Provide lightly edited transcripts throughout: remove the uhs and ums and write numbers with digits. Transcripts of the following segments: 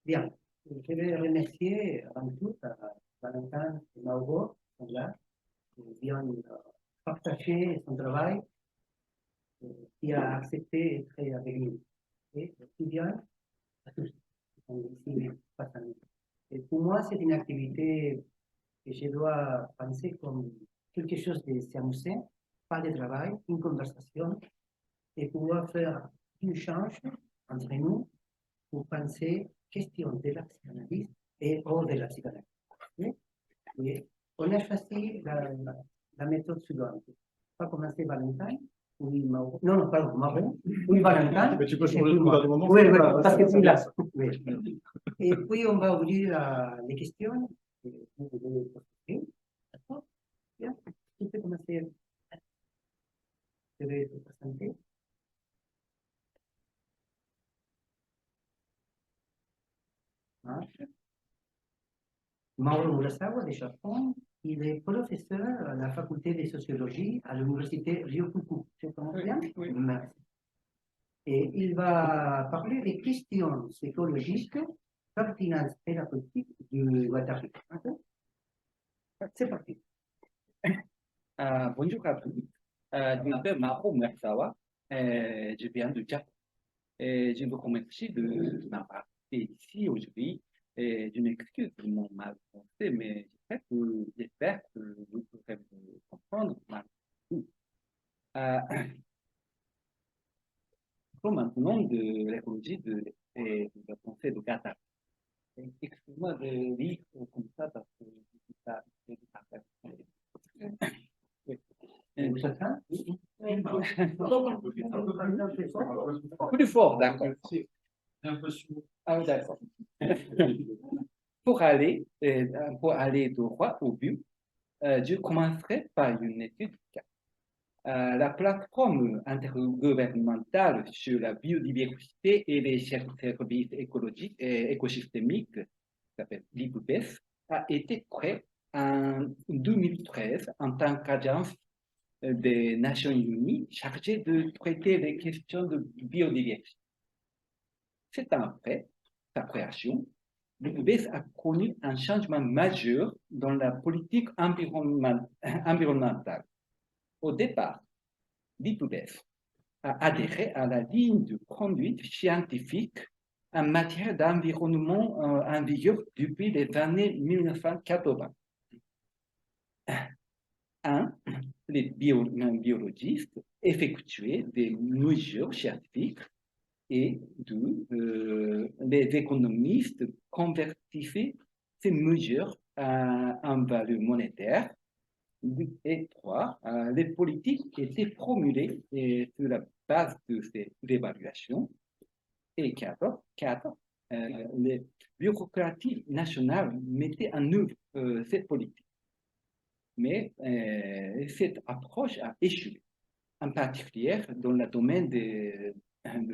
Bien, je vais remercier avant tout Valentin et Mauro, qui sont là, qui viennent partager son travail, qui a accepté d'être avec nous. Et aussi bien à tous qui sont ici face à nous. Et pour moi, c'est une activité que je dois penser comme quelque chose de s'amuser, pas de travail, une conversation, et pouvoir faire un échange entre nous pour penser question de la psychanalyse et hors de la psychanalyse. Et on a choisi la méthode suivante. On va commencer Valentin, oui, Mauro. Non, non, pardon, Mauro. Oui, Valentin. Mais tu peux changer de moment. Oui, oui, parce que tu es là. Oui. Et puis, on va ouvrir les questions. Vous pouvez poser. D'accord? Bien. Tu peux commencer. Je vais te présenter. Marche. Mauro Murasawa de Japon, il est professeur à la faculté de sociologie à l'université Ryokuku. Je prononce bien? Oui. Merci. Et il va parler des questions psychologiques, pertinence thérapeutique du Watari. C'est parti. Bonjour à tous. Je m'appelle Mauro Murasawa. Je viens du Japon. Je vous remercie de m'avoir invité ici aujourd'hui. Je m'excuse pour mon mal français, mais j'espère que vous pourrez me comprendre. Maintenant de l'écologie et de la pensée de Qatar. Excuse-moi de lire comme ça parce que je ne sais pas. Vous êtes là? Plus fort, d'accord. Ah, d'accord. Pour aller droit au but, je commencerai par une étude de cas. La plateforme intergouvernementale sur la biodiversité et les services écologiques et écosystémiques, qui s'appelle l'IPBES, a été créée en 2013 en tant qu'agence des Nations Unies chargée de traiter les questions de biodiversité. 7 ans après sa création, l'IPBES a connu un changement majeur dans la politique environnementale. Au départ, l'IPBES a adhéré à la ligne de conduite scientifique en matière d'environnement en vigueur depuis les années 1980. Les biologistes effectuaient des mesures scientifiques et les économistes convertissaient ces mesures en valeur monétaire. Et 3, les politiques étaient formulées sur la base de ces évaluations. Et 4, les bureaucraties nationales mettaient en œuvre ces politiques. Mais cette approche a échoué, en particulier dans le domaine de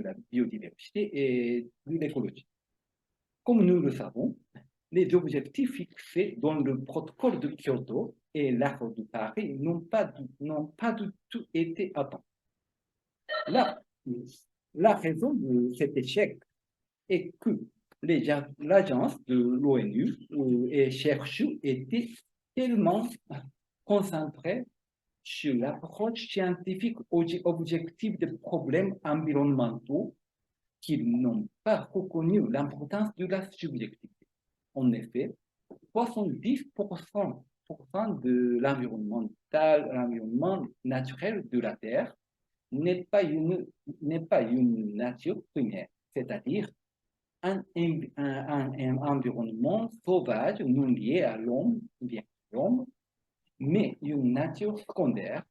la biodiversité et de l'écologie. Comme nous le savons, les objectifs fixés dans le protocole de Kyoto et l'accord de Paris n'ont pas du tout été atteints. La raison de cet échec est que l'agence de l'ONU et chercheurs étaient tellement concentrés sur l'approche scientifique objective des problèmes environnementaux qu'ils n'ont pas reconnu l'importance de la subjectivité. En effet, 70% de l'environnement naturel de la Terre n'est pas une nature primaire, c'est-à-dire un environnement sauvage non lié à l'homme, mais une nature secondaire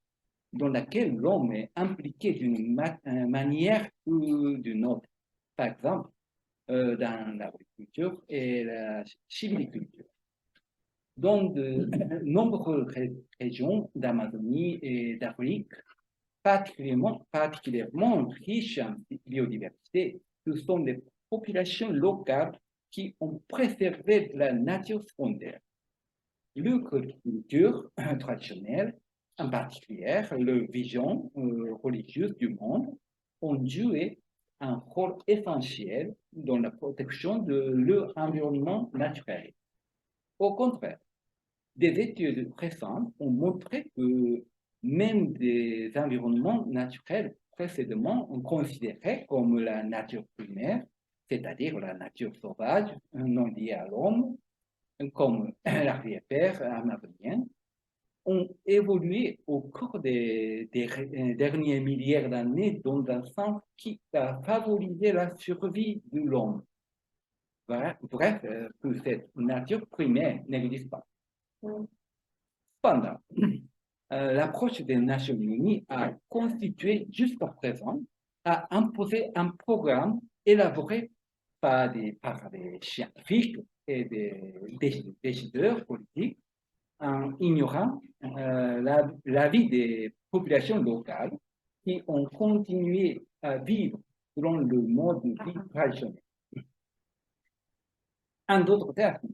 dans laquelle l'homme est impliqué d'une manière ou d'une autre. Par exemple, dans l'agriculture et la sylviculture. Dans de nombreuses régions d'Amazonie et d'Afrique, particulièrement riches en biodiversité, ce sont des populations locales qui ont préservé la nature secondaire. L'agriculture traditionnelle, en particulier la vision religieuse du monde, ont joué un rôle essentiel dans la protection de leur environnement naturel. Au contraire, des études récentes ont montré que même des environnements naturels précédemment considérés comme la nature primaire, c'est-à-dire la nature sauvage non liée à l'homme, comme la rivière amazonienne, ont évolué au cours des derniers milliers d'années dans un sens qui a favorisé la survie de l'homme. Bref, que cette nature primaire n'existe pas. Cependant, l'approche des Nations Unies a constitué jusqu'à présent, a imposé un programme élaboré par des scientifiques et des décideurs politiques en ignorant l'avis des populations locales qui ont continué à vivre selon le mode de vie traditionnel. En d'autres termes,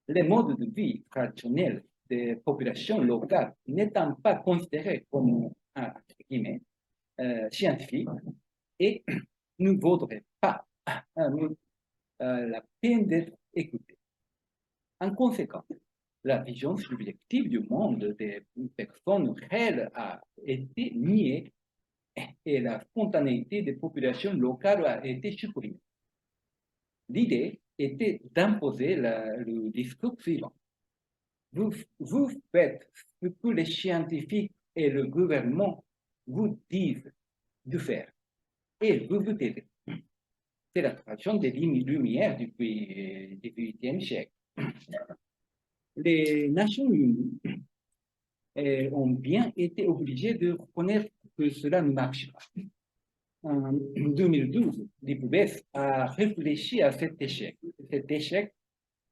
les modes de vie traditionnels des populations locales n'étant pas considérés comme scientifiques et ne vaudraient pas la peine d'être écoutés. En conséquence, la vision subjective du monde des personnes réelles a été niée et la spontanéité des populations locales a été supprimée. L'idée était d'imposer le discours suivant. Vous faites ce que les scientifiques et le gouvernement vous disent de faire et vous vous taisez. C'est la tradition des Lumières du XVIIIe siècle. Les Nations Unies ont bien été obligées de reconnaître que cela ne marche pas. En 2012, l'IPBES a réfléchi à cet échec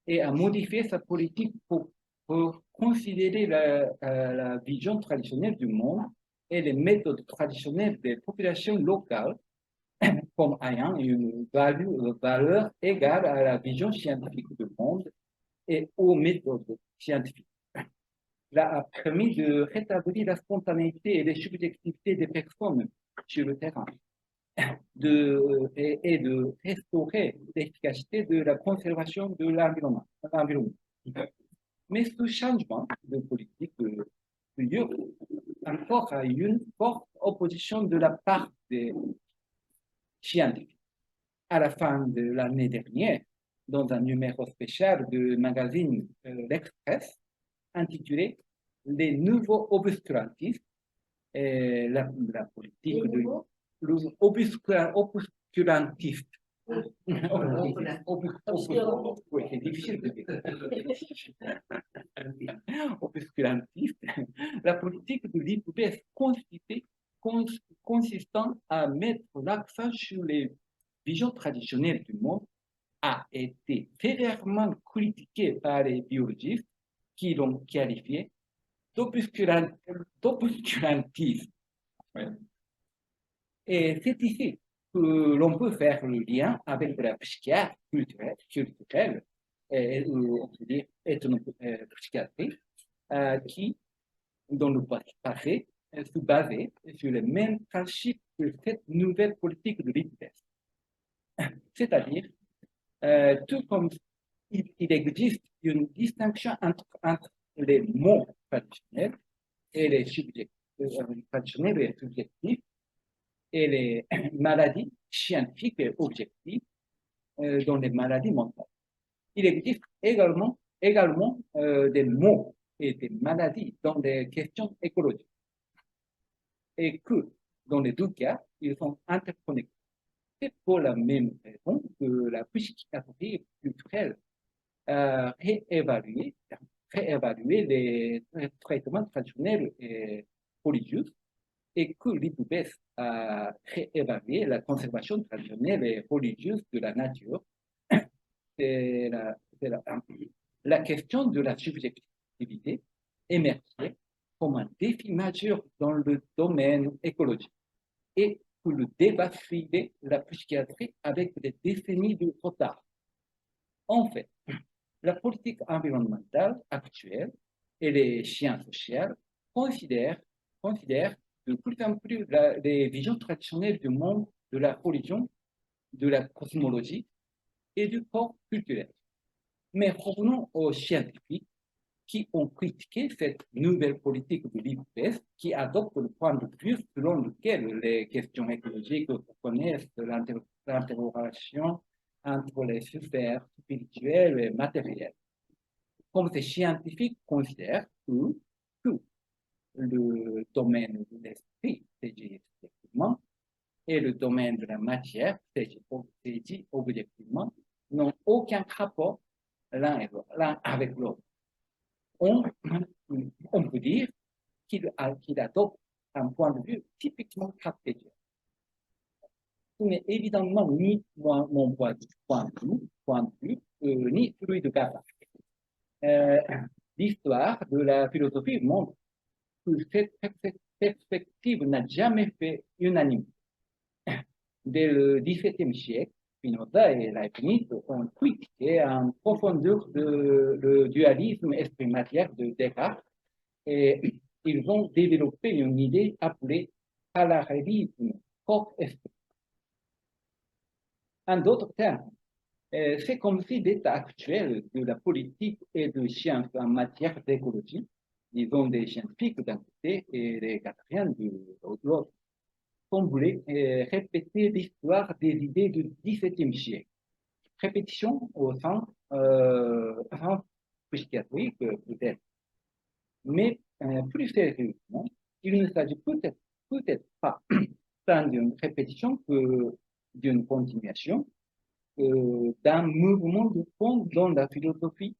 et a modifié sa politique pour considérer la vision traditionnelle du monde et les méthodes traditionnelles des populations locales comme ayant une valeur égale à la vision scientifique du monde et aux méthodes scientifiques. Cela a permis de rétablir la spontanéité et les subjectivités des personnes sur le terrain et de restaurer l'efficacité de la conservation de l'environnement. Mais ce changement de politique lieu encore à une forte opposition de la part des scientifiques. À la fin de l'année dernière, dans un numéro spécial du magazine L'Express, intitulé Les nouveaux obscurantistes, et la politique de obscurantiste. Oui, c'est difficile de dire. Obscurantiste, la politique de l'IPBES consistant à mettre l'accent sur les visions traditionnelles du monde a été sévèrement critiquée par les biologistes qui l'ont qualifié d'obscurantisme. Et c'est ici que l'on peut faire le lien avec la psychiatrie culturelle et on peut dire ethnopsychiatrie qui, dans le passé, se basait sur les mêmes principes que cette nouvelle politique de l'IPBES. C'est-à-dire, tout comme il existe une distinction entre les mots traditionnels et les traditionnels et subjectifs et les maladies scientifiques et objectives dans les maladies mentales. Il existe également des mots et des maladies dans des questions écologiques et que dans les deux cas, ils sont interconnectés. C'est pour la même raison que la psychiatrie culturelle a réévalué les traitements traditionnels et religieux et que l'IPBES a réévalué la conservation traditionnelle et religieuse de la nature. C'est la question de la subjectivité émergeait comme un défi majeur dans le domaine écologique et que le débat suivait la psychiatrie avec des décennies de retard. En fait, la politique environnementale actuelle et les sciences sociales considèrent de plus en plus les visions traditionnelles du monde, de la religion de la cosmologie et du corps culturel. Mais revenons aux scientifiques qui ont critiqué cette nouvelle politique de l'IPES qui adopte le point de vue selon lequel les questions écologiques reconnaissent l'interrogation entre les sphères spirituelles et matérielles. Comme ces scientifiques considèrent que le domaine de l'esprit, c'est-à-dire effectivement, et le domaine de la matière, c'est-à-dire objectivement, n'ont aucun rapport l'un avec l'autre. On peut dire qu'il adopte un point de vue typiquement cartésien. Ce n'est évidemment ni mon point de vue ni celui de Gabin. L'histoire de la philosophie montre que cette perspective n'a jamais fait unanimité. Dès le XVIIe siècle, Spinoza et Leibniz ont critiqué en profondeur le dualisme esprit-matière de Descartes et ils ont développé une idée appelée parallélisme corps-esprit. En d'autres termes, c'est comme si l'état actuel de la politique et de science en matière d'écologie, disons des scientifiques d'un côté et des quatriens de l'autre, semblait répéter l'histoire des idées du XVIIe siècle. Répétition au sens psychiatrique peut-être. Mais plus sérieusement, il ne s'agit peut-être pas tant d'une répétition que d'une continuation d'un mouvement de fond dont la philosophie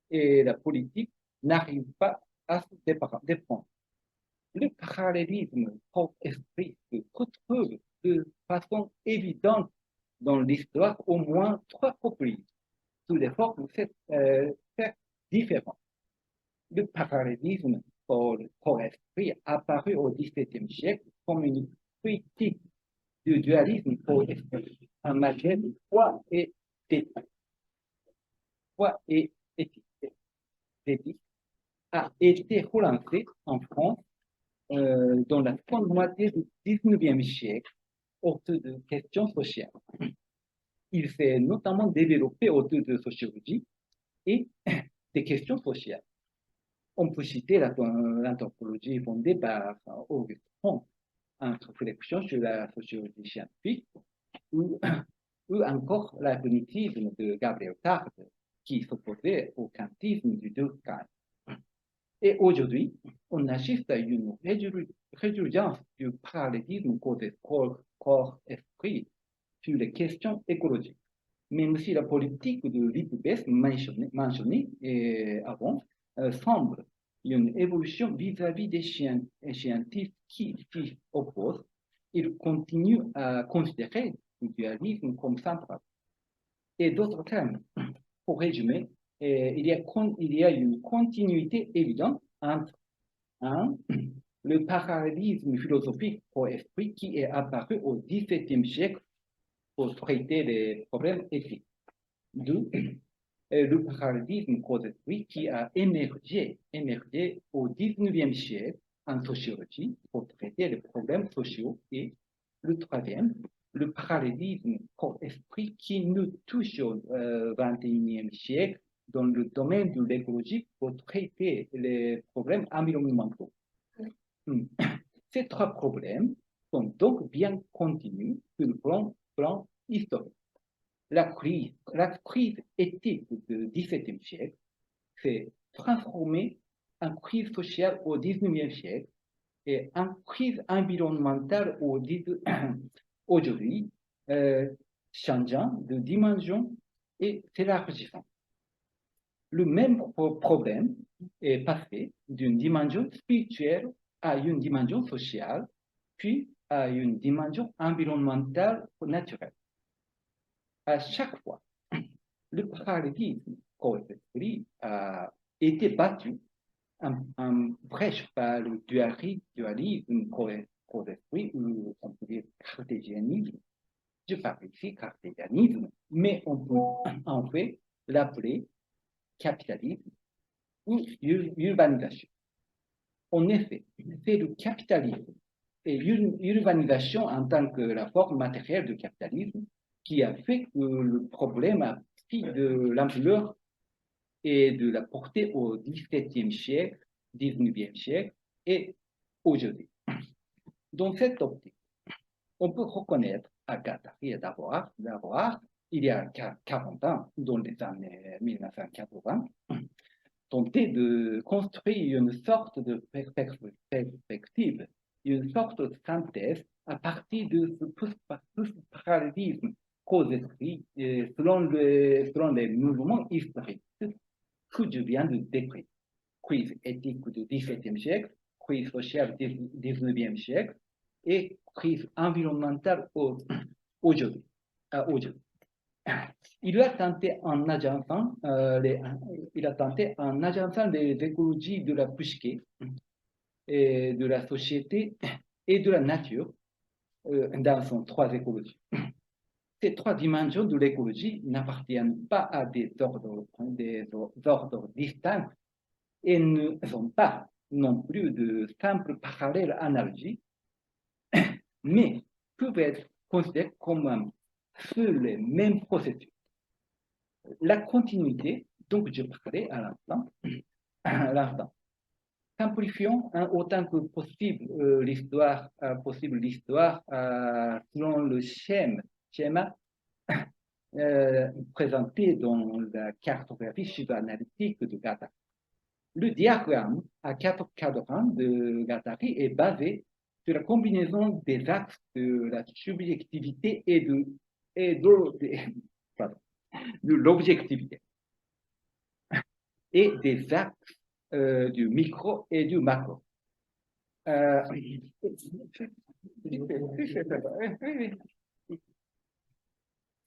et la politique n'arrivent pas à se défendre. Le parallélisme corps-esprit se retrouve de façon évidente dans l'histoire au moins 3 reprises, sous des formes certes différentes. Le parallélisme corps-esprit apparu au XVIIe siècle comme une critique du dualisme corps-esprit en matière de foi et d'éthique. Foi et éthique a été relancé en France dans la seconde moitié du XIXe siècle autour de questions sociales. Il s'est notamment développé autour de sociologie et des questions sociales. On peut citer l'anthropologie fondée par Auguste Comte, en réflexion sur la sociologie scientifique, ou encore la cognitisme de Gabriel Tarde, qui s'opposait au kantisme du Durkheim. Et aujourd'hui, on assiste à une résurgence du parallélisme corps-esprit sur les questions écologiques. Même si la politique de l'IPBES mentionnée avant semble une évolution vis-à-vis des scientifiques qui s'y opposent, il continue à considérer le dualisme comme central. Et d'autres termes, pour résumer, il y a une continuité évidente entre le parallélisme philosophique pour esprit qui est apparu au XVIIe siècle pour traiter les problèmes éthiques. D'où le parallélisme cause-esprit qui a émergé au XIXe siècle en sociologie pour traiter les problèmes sociaux. Et le troisième, le parallélisme corps-esprit qui nous touche au XXIe siècle dans le domaine de l'écologie pour traiter les problèmes environnementaux. Ces 3 problèmes sont donc bien continus sur le plan historique. La crise éthique du XVIIe siècle s'est transformée en crise sociale au XIXe siècle et en crise environnementale aujourd'hui, changeant de dimension et s'élargissant. Le même problème est passé d'une dimension spirituelle à une dimension sociale, puis à une dimension environnementale naturelle. À chaque fois, le parallélisme corps-esprit a été battu en brèche par le dualisme corps-esprit, ou on peut dire cartésianisme. Je parle ici cartésianisme, mais on peut en fait l'appeler capitalisme ou urbanisation. En effet, c'est le capitalisme et l'urbanisation en tant que la forme matérielle du capitalisme qui a fait que le problème a pris de l'ampleur et de la portée au XVIIe siècle, XIXe siècle et aujourd'hui. Dans cette optique, on peut reconnaître à Guattari d'avoir, il y a 40 ans, dans les années 1980, tenté de construire une sorte de perspective, une sorte de synthèse à partir de ce parallélisme cause-esprit selon les mouvements historiques que je viens de décrire. Crise éthique du XVIIe siècle, crise sociale du XIXe siècle et crise environnementale aujourd'hui. Il a tenté en agençant les écologies de la psyché, et de la société et de la nature dans son trois écologies. Ces trois dimensions de l'écologie n'appartiennent pas à des ordres distincts et ne sont pas non plus de simples parallèles analogiques, mais peuvent être considérées comme sur les mêmes processus. La continuité, donc je parlais à l'instant. Simplifions autant que possible l'histoire selon le schéma présenté dans la cartographie psychoanalytique de Guattari. Le diagramme à 4 cadrans de Guattari est basé sur la combinaison des axes de la subjectivité et de l'objectivité et des axes du micro et du macro. Oui.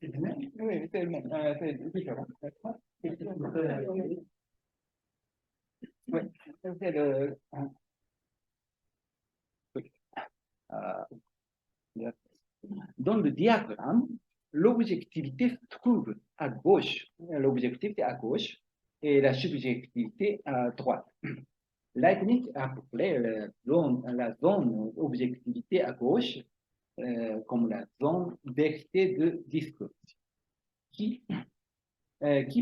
C'est le même. Oui, c'est le même. C'est différent. Oui, c'est le. Dans le diagramme, l'objectivité se trouve à gauche, et la subjectivité à droite. Leibniz a appelé la zone objectivité à gauche comme la zone vérité de discours, qui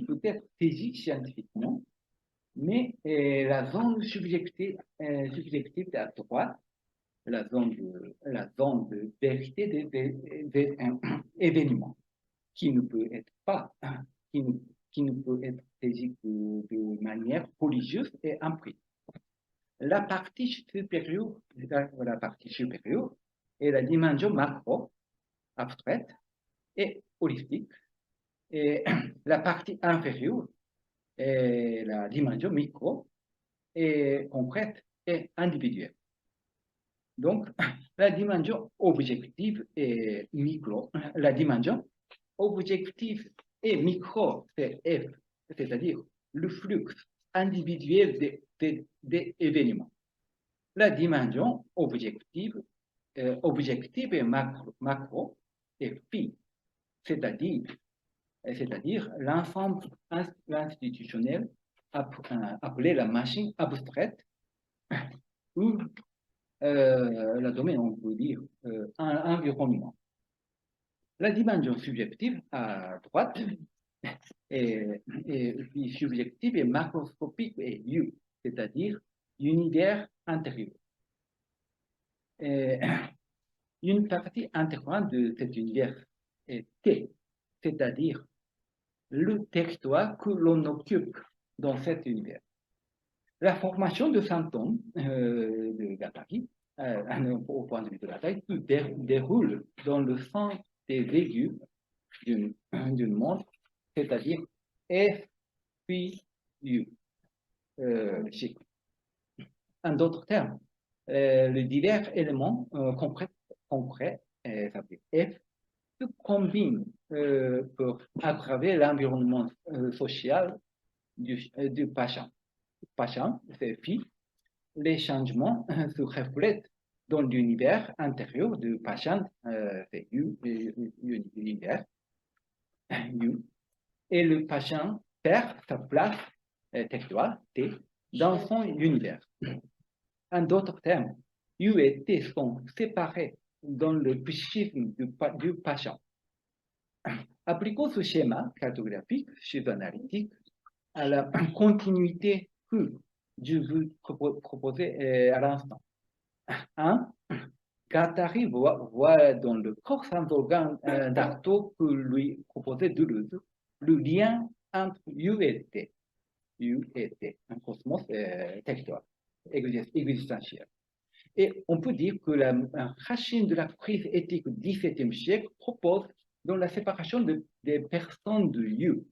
peut être saisie scientifiquement, mais la zone subjective à droite, la zone de vérité des événements, qui ne peut être saisie de manière religieuse et empirique. La partie supérieure est la dimension macro, abstraite et holistique, et la partie inférieure est la dimension micro, et concrète et individuelle. Donc, la dimension objective et micro, la dimension objective et micro, c'est F, c'est-à-dire le flux individuel des événements. La dimension objective et macro est phi, c'est-à-dire l'ensemble institutionnel appelé la machine abstraite ou la domaine, on peut dire, un environnement. La dimension subjective à droite et subjective et macroscopique est U, c'est-à-dire univers intérieur. Et une partie intégrante de cet univers est T, c'est-à-dire le territoire que l'on occupe dans cet univers. La formation de symptômes de Guattari, au point de vue de la taille, se déroule dans le sens des aigus d'une montre, c'est-à-dire F puis U. En d'autres termes, les divers éléments concrets F se combinent pour aggraver l'environnement social du patient. Patient, c'est phi. Les changements se reflètent dans l'univers intérieur du patient, c'est univers, U. Et le patient perd sa place, territoire, T, dans son univers. En d'autres termes, U et T sont séparés dans le psychisme du patient. Appliquons ce schéma cartographique analytique à la continuité que je vous proposer à l'instant. 1. Guattari voit dans le corps sans organe d'Artaud que lui proposait Deleuze le lien entre U et T, un cosmos textuel, existentiel. Et on peut dire que la racine de la crise éthique du XVIIe siècle propose dans la séparation des personnes de You,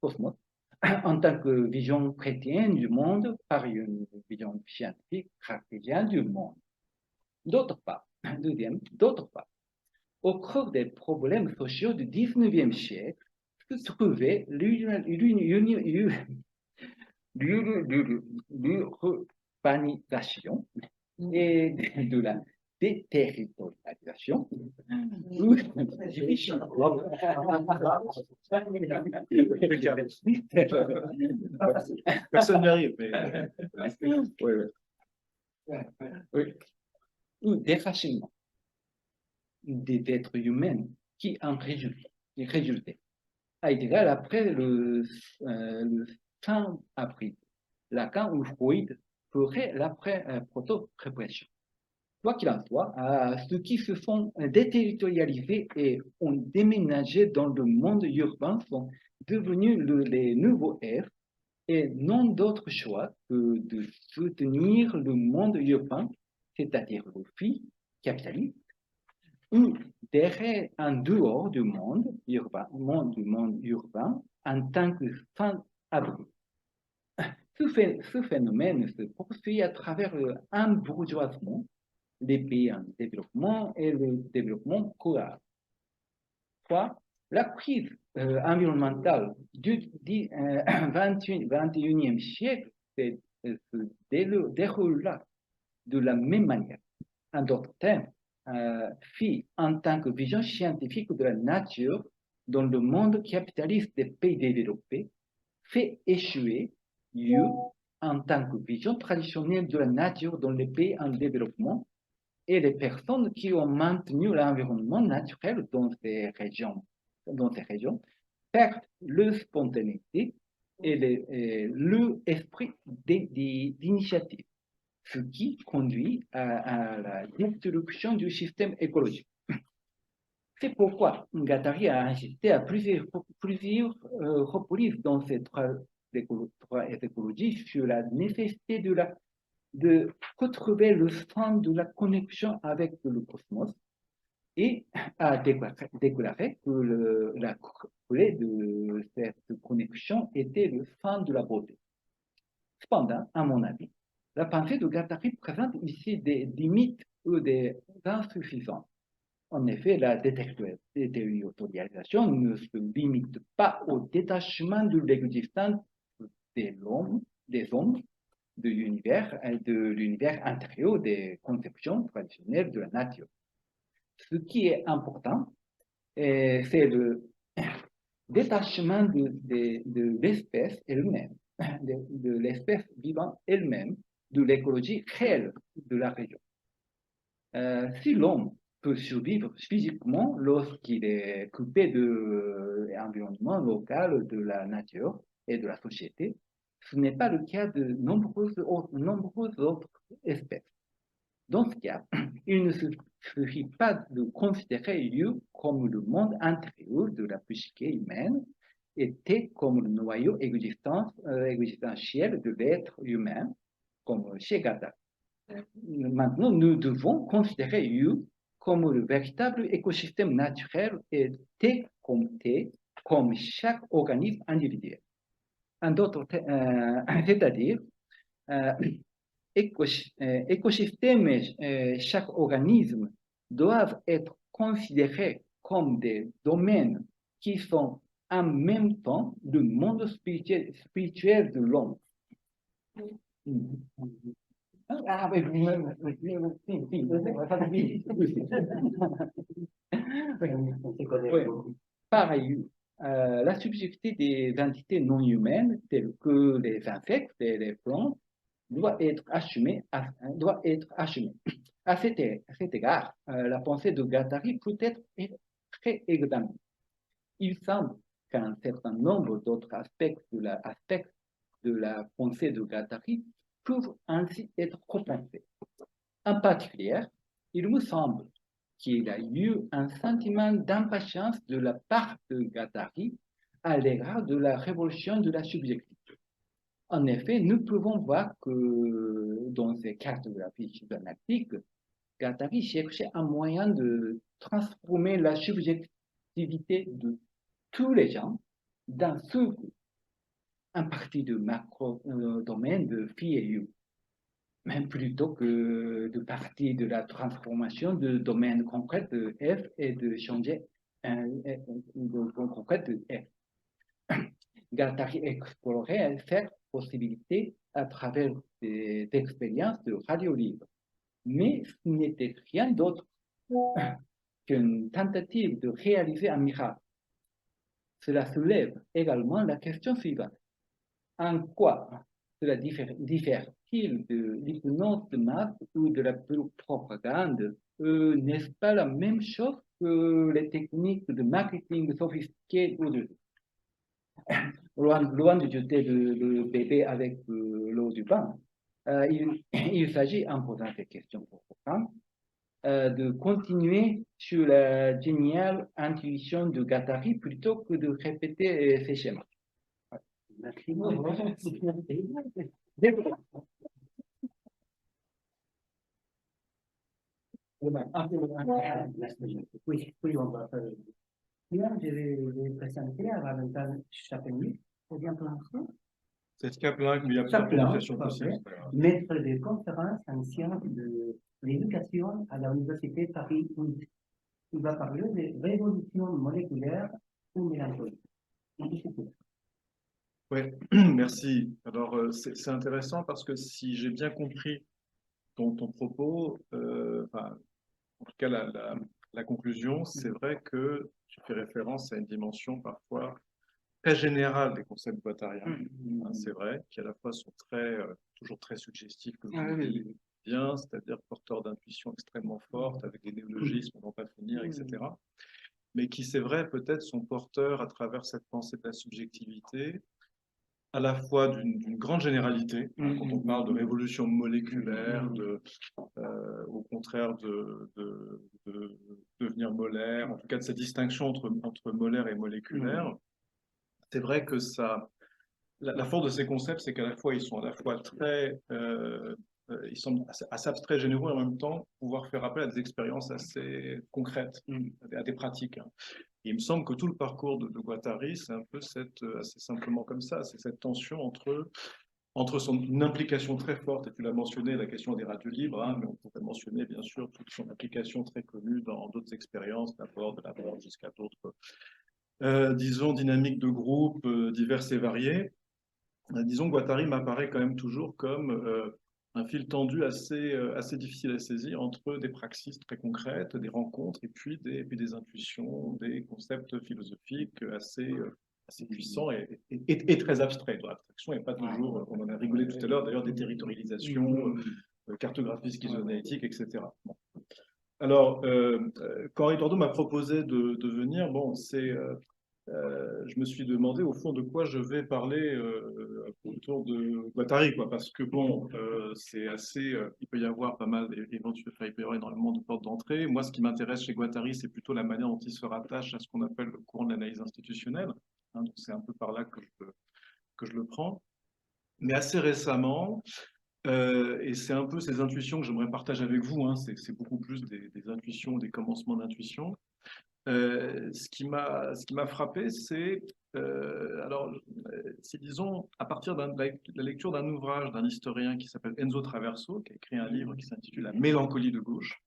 cosmos, en tant que vision chrétienne du monde par une vision scientifique cartésienne du monde. D'autre part, au cœur des problèmes sociaux du XIXe siècle se trouvait l'urbanisation et de la déterritorialisation. Personne n'y arrive, mais... Oui. Ou déracinement des êtres humains qui en résultaient. Heidegger, après le 5 avril, Lacan ou Freud ferait l'après-proto-répression. Quoi qu'il en soit, ceux qui se sont déterritorialisés et ont déménagé dans le monde urbain sont devenus les nouveaux F et n'ont d'autre choix que de soutenir le monde urbain, c'est-à-dire le FI capitaliste, ou derrière, en dehors du monde urbain, en tant que sans-abri. Ce phénomène se poursuit à travers un bourgeoisement, les pays en développement et le développement rural. 3. La crise environnementale du 21e siècle se déroula de la même manière. En d'autres termes, FI, en tant que vision scientifique de la nature dans le monde capitaliste des pays développés, fait échouer U en tant que vision traditionnelle de la nature dans les pays en développement et les personnes qui ont maintenu l'environnement naturel dans ces régions perdent leur spontanéité et l'esprit d'initiative, ce qui conduit à la destruction du système écologique. C'est pourquoi Guattari a insisté à plusieurs reprises dans ces trois écologies sur la nécessité de retrouver le sens de la connexion avec le cosmos et a déclaré que la clé de cette connexion était le sens de la beauté. Cependant, à mon avis, la pensée de Guattari présente ici des limites ou des insuffisances. En effet, la déterritorialisation ne se limite pas au détachement de l'existence des hommes, de l'univers intérieur des conceptions traditionnelles de la nature. Ce qui est important, c'est le détachement de l'espèce elle-même, de l'espèce vivante elle-même, de l'écologie réelle de la région. Si l'homme peut survivre physiquement lorsqu'il est coupé de l'environnement local, de la nature et de la société, ce n'est pas le cas de nombreuses autres espèces. Dans ce cas, il ne suffit pas de considérer U comme le monde intérieur de la psyché humaine et T comme le noyau existentiel de l'être humain, comme chez Guattari. Maintenant, nous devons considérer U comme le véritable écosystème naturel et T comme chaque organisme individuel. En d'autres c'est-à-dire, écosystème et chaque organisme doivent être considérés comme des domaines qui sont en même temps le monde spirituel de l'homme. Ah, pareil, la subjectivité des entités non humaines, telles que les insectes et les plantes, doit être assumée. À cet égard, la pensée de Guattari peut être très examinée. il semble qu'un certain nombre d'autres aspects de la pensée de Guattari peuvent ainsi être compensés. En particulier, il me semble qu'il y a eu un sentiment d'impatience de la part de Guattari à l'égard de la révolution de la subjectivité. En effet, nous pouvons voir que dans ces cartographies cybernatiques, Guattari cherchait un moyen de transformer la subjectivité de tous les gens dans ce un parti de macro-domaine de phi et u, même plutôt que de partie de la transformation de domaines concrets de f et de changer de concret de f. Guattari explorait cette possibilité à travers des expériences de radio libre, mais ce n'était rien d'autre qu'une tentative de réaliser un miracle. Cela soulève également la question suivante. En quoi cela diffère-t-il de l'hypnose de masse ou de la propagande? N'est-ce pas la même chose que les techniques de marketing sophistiquées aujourd'hui? Loin de jeter le bébé avec l'eau du bain, il s'agit, en posant ces questions provocantes, de continuer sur la géniale intuition de Guattari plutôt que de répéter ces schémas. Merci. Oui, oui, on va faire. Bien, je vais présenter à Valentin Chapelier. C'est bien prononcé? C'est Kaplan, mais il y a plusieurs prononciations possibles. Maître de conférence en sciences de l'éducation à l'Université Paris 8. Il va parler de révolution moléculaire ou mélancolique. Oui, merci. Alors, c'est intéressant parce que si j'ai bien compris ton propos, enfin, en tout cas la conclusion, c'est vrai que tu fais référence à une dimension parfois très générale des concepts guattariens. C'est vrai, qui à la fois sont toujours très suggestifs, comme tu le dis bien, c'est-à-dire porteurs d'intuition extrêmement fortes, avec des néologismes, on ne va pas finir, etc. Mais qui, c'est vrai, peut-être sont porteurs à travers cette pensée de la subjectivité, à la fois d'une grande généralité, quand on parle de révolution moléculaire, au contraire de devenir molaire, en tout cas de cette distinction entre molaire et moléculaire. C'est vrai que la force de ces concepts, c'est qu'à la fois, ils sont à la fois ils sont assez abstraits, généraux, et en même temps pouvoir faire appel à des expériences assez concrètes, à des pratiques. Et il me semble que tout le parcours de Guattari, c'est un peu assez simplement comme ça, c'est cette tension entre une implication très forte, et tu l'as mentionné, la question des radios libres, mais on pourrait mentionner bien sûr toute son application très connue dans d'autres expériences, d'abord de la mort jusqu'à d'autres, disons, dynamiques de groupe diverses et variées. Disons, Guattari m'apparaît quand même toujours comme un fil tendu assez difficile à saisir entre des praxis très concrètes, des rencontres, et puis des intuitions, des concepts philosophiques assez puissants et très abstraits. L'abstraction n'est pas toujours, on en a rigolé tout à l'heure, d'ailleurs, des territorialisations, cartographie schizoanalytique, etc. Bon. Alors, quand Eduardo m'a proposé de venir, bon, je me suis demandé au fond de quoi je vais parler autour de Guattari, quoi, parce que bon, c'est assez, il peut y avoir pas mal, éventuellement, il peut y avoir énormément de portes d'entrée. Moi, ce qui m'intéresse chez Guattari, c'est plutôt la manière dont il se rattache à ce qu'on appelle le courant de l'analyse institutionnelle. Donc c'est un peu par là que je le prends. Mais assez récemment, et c'est un peu ces intuitions que j'aimerais partager avec vous, c'est beaucoup plus des intuitions, des commencements d'intuition. Ce qui m'a frappé, c'est, si disons, à partir de la lecture d'un ouvrage d'un historien qui s'appelle Enzo Traverso, qui a écrit un livre qui s'intitule La mélancolie de gauche,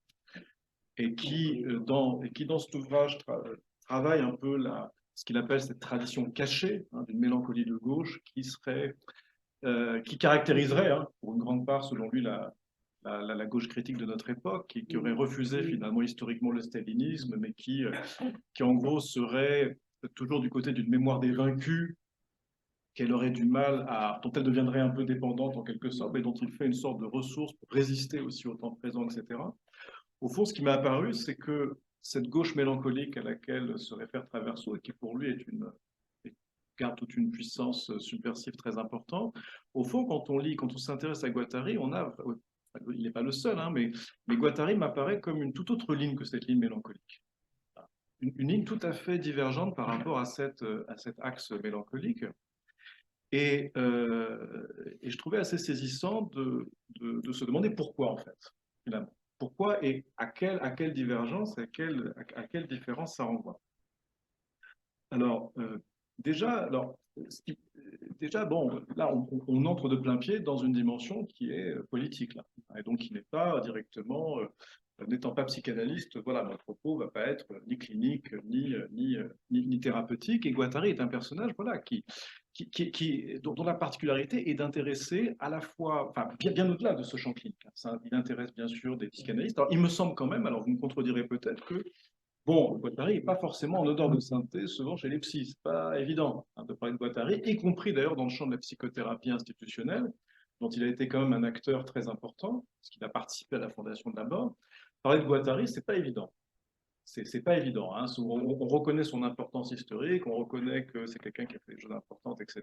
et qui, dans cet ouvrage, travaille un peu ce qu'il appelle cette tradition cachée d'une mélancolie de gauche qui caractériserait, pour une grande part, selon lui, la gauche critique de notre époque, qui aurait refusé finalement historiquement le stalinisme, mais qui en gros serait toujours du côté d'une mémoire des vaincus, qu'elle aurait du mal dont elle deviendrait un peu dépendante en quelque sorte, et dont il fait une sorte de ressource pour résister aussi au temps présent, etc. Au fond, ce qui m'a apparu, c'est que cette gauche mélancolique à laquelle se réfère Traverso et qui pour lui garde toute une puissance subversive très importante. Au fond, quand on s'intéresse à Guattari, il n'est pas le seul, hein, mais Guattari m'apparaît comme une toute autre ligne que cette ligne mélancolique. Une ligne tout à fait divergente par rapport à cet axe mélancolique. Et je trouvais assez saisissant de se demander pourquoi, en fait, finalement. Pourquoi et à quelle divergence, à quelle différence ça renvoie. Alors, déjà, bon, là, on entre de plein pied dans une dimension qui est politique, là, et donc qui n'est pas directement, n'étant pas psychanalyste, voilà, mon propos ne va pas être ni clinique, ni thérapeutique, et Guattari est un personnage, voilà, dont la particularité est d'intéresser à la fois, enfin, bien au-delà de ce champ clinique, hein, il intéresse bien sûr des psychanalystes. Alors, il me semble quand même, alors vous me contredirez peut-être que bon, Guattari n'est pas forcément en odeur de sainteté souvent chez les psys, c'est pas évident hein, de parler de Guattari, y compris d'ailleurs dans le champ de la psychothérapie institutionnelle, dont il a été quand même un acteur très important, parce qu'il a participé à la fondation de la mort. Parler de Guattari, c'est pas évident. C'est pas évident. Hein. On reconnaît son importance historique, on reconnaît que c'est quelqu'un qui a fait des choses importantes, etc.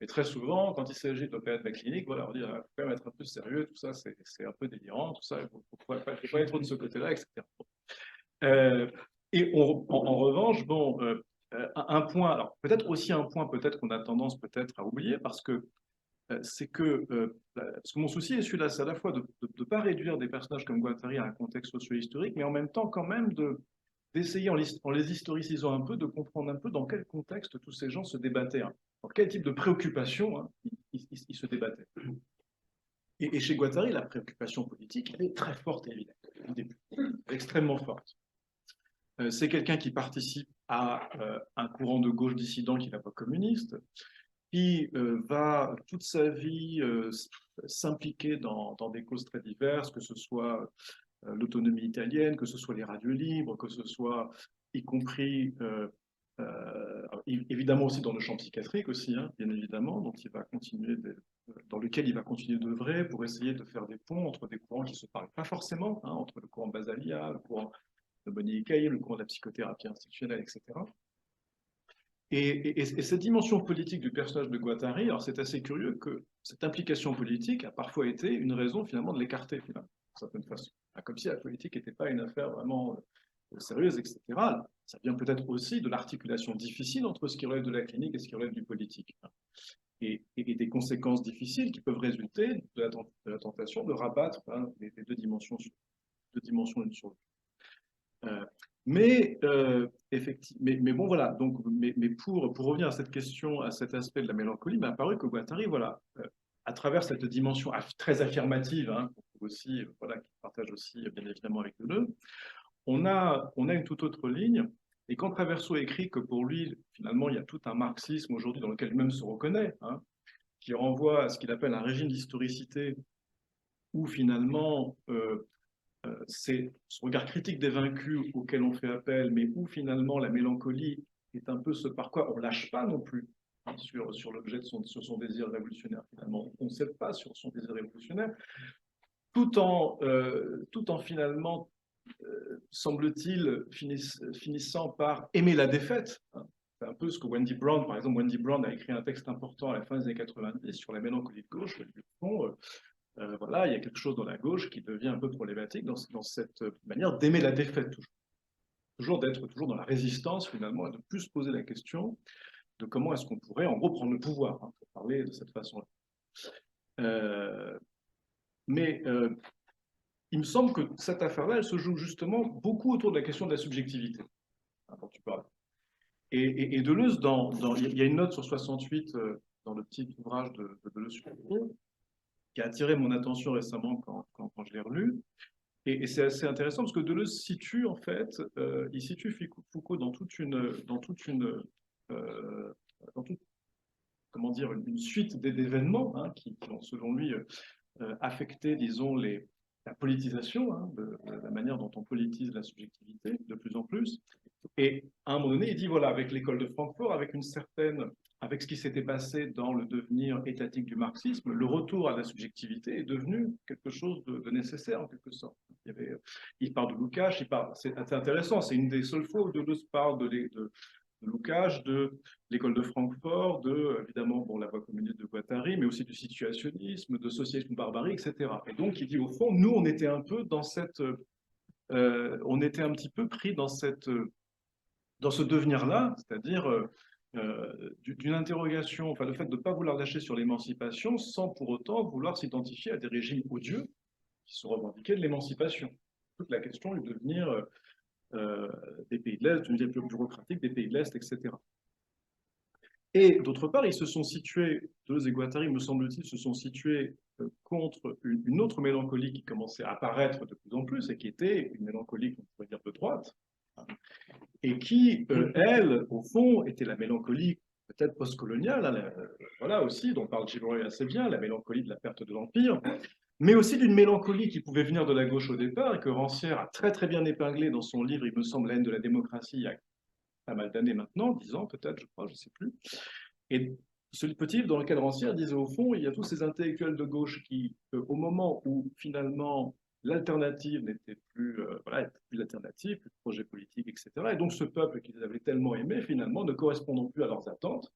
Mais très souvent, quand il s'agit de l'opéra de la clinique, voilà, on dit il faut quand même être un peu sérieux, tout ça, c'est un peu délirant, tout ça, il ne faut pas être trop de ce côté-là, etc. Et en revanche, bon, un point, alors peut-être aussi un point, peut-être qu'on a tendance peut-être à oublier, parce que mon souci est celui-là, c'est à la fois de ne pas réduire des personnages comme Guattari à un contexte socio-historique, mais en même temps quand même d'essayer, en les historicisant un peu, de comprendre un peu dans quel contexte tous ces gens se débattaient, hein, dans quel type de préoccupation hein, ils se débattaient. Et chez Guattari, la préoccupation politique, elle est très forte et évidente, au début, extrêmement forte. C'est quelqu'un qui participe à un courant de gauche dissident qui n'est pas communiste, qui va toute sa vie s'impliquer dans des causes très diverses, que ce soit l'autonomie italienne, que ce soit les radios libres, que ce soit y compris évidemment aussi dans le champ psychiatrique aussi, hein, bien évidemment, dans lequel il va continuer d'œuvrer pour essayer de faire des ponts entre des courants qui ne se parlent pas forcément, hein, entre le courant Basalia, le courant de Boni Caillé, le courant de la psychothérapie institutionnelle, etc. Et cette dimension politique du personnage de Guattari, alors c'est assez curieux que cette implication politique a parfois été une raison finalement de l'écarter, finalement, d'une certaine façon. Comme si la politique n'était pas une affaire vraiment sérieuse, etc. Ça vient peut-être aussi de l'articulation difficile entre ce qui relève de la clinique et ce qui relève du politique. Et des conséquences difficiles qui peuvent résulter de la tentation de rabattre hein, les deux dimensions l'une sur l'autre. Mais bon, voilà. Donc, mais pour revenir à cette question, à cet aspect de la mélancolie, il m'a apparu que Guattari, voilà, à travers cette dimension très affirmative, hein, aussi, voilà, qui partage aussi bien évidemment avec Deleuze, on a une toute autre ligne. Et quand Traverso écrit que pour lui, finalement, il y a tout un marxisme aujourd'hui dans lequel lui-même se reconnaît, hein, qui renvoie à ce qu'il appelle un régime d'historicité, où finalement c'est ce regard critique des vaincus auquel on fait appel, mais où finalement la mélancolie est un peu ce par quoi on ne lâche pas non plus hein, sur l'objet sur son désir révolutionnaire. Finalement, on ne cède pas sur son désir révolutionnaire, tout en finalement, semble-t-il, finissant par aimer la défaite. Hein. C'est un peu ce que Wendy Brown, par exemple, Wendy Brown a écrit un texte important à la fin des années 90 sur la mélancolie de gauche. Voilà, il y a quelque chose dans la gauche qui devient un peu problématique dans cette manière d'aimer la défaite, d'être toujours dans la résistance finalement, et de plus se poser la question de comment est-ce qu'on pourrait en gros prendre le pouvoir, hein, pour parler de cette façon-là. Mais il me semble que cette affaire-là, elle se joue justement beaucoup autour de la question de la subjectivité, hein, dont tu parles. Et Deleuze, il y a une note sur 68 dans le petit ouvrage de Deleuze qui a attiré mon attention récemment quand je l'ai relu. Et c'est assez intéressant parce que Deleuze situe en fait, il situe Foucault dans toute comment dire, une suite d'événements hein, qui ont selon lui affecté, disons, la politisation, hein, de la manière dont on politise la subjectivité de plus en plus. Et à un moment donné, il dit voilà, avec l'école de Francfort, avec ce qui s'était passé dans le devenir étatique du marxisme, le retour à la subjectivité est devenu quelque chose de nécessaire en quelque sorte. Il parle de Lukács, c'est intéressant, c'est une des seules fois où Deleuze parle de Lukács, de l'école de Francfort, évidemment, bon, la voie communiste de Guattari, mais aussi du situationnisme, de socialisme barbarie, etc. Et donc, il dit, au fond, nous, on était un peu dans on était un petit peu pris dans ce devenir-là, c'est-à-dire d'une interrogation, enfin, le fait de ne pas vouloir lâcher sur l'émancipation sans pour autant vouloir s'identifier à des régimes odieux qui se revendiquaient de l'émancipation. Toute la question du devenir des pays de l'Est, du devenir plus bureaucratique des pays de l'Est, etc. Et d'autre part, ils se sont situés, Deleuze et Guattari, me semble-t-il, se sont situés contre une autre mélancolie qui commençait à apparaître de plus en plus et qui était une mélancolie qu'on pourrait dire de droite, et qui, elle, au fond, était la mélancolie peut-être postcoloniale, hein, voilà aussi, dont parle Gilroy assez bien, la mélancolie de la perte de l'Empire, mais aussi d'une mélancolie qui pouvait venir de la gauche au départ, et que Rancière a très très bien épinglé dans son livre, il me semble, La haine de la démocratie, il y a pas mal d'années maintenant, 10 ans peut-être, je crois, je ne sais plus. Et ce petit livre dans lequel Rancière disait au fond, il y a tous ces intellectuels de gauche qui, au moment où finalement l'alternative n'était plus, voilà, plus l'alternative, plus de projet politique, etc. Et donc ce peuple qu'ils avaient tellement aimé, finalement, ne correspondant plus à leurs attentes,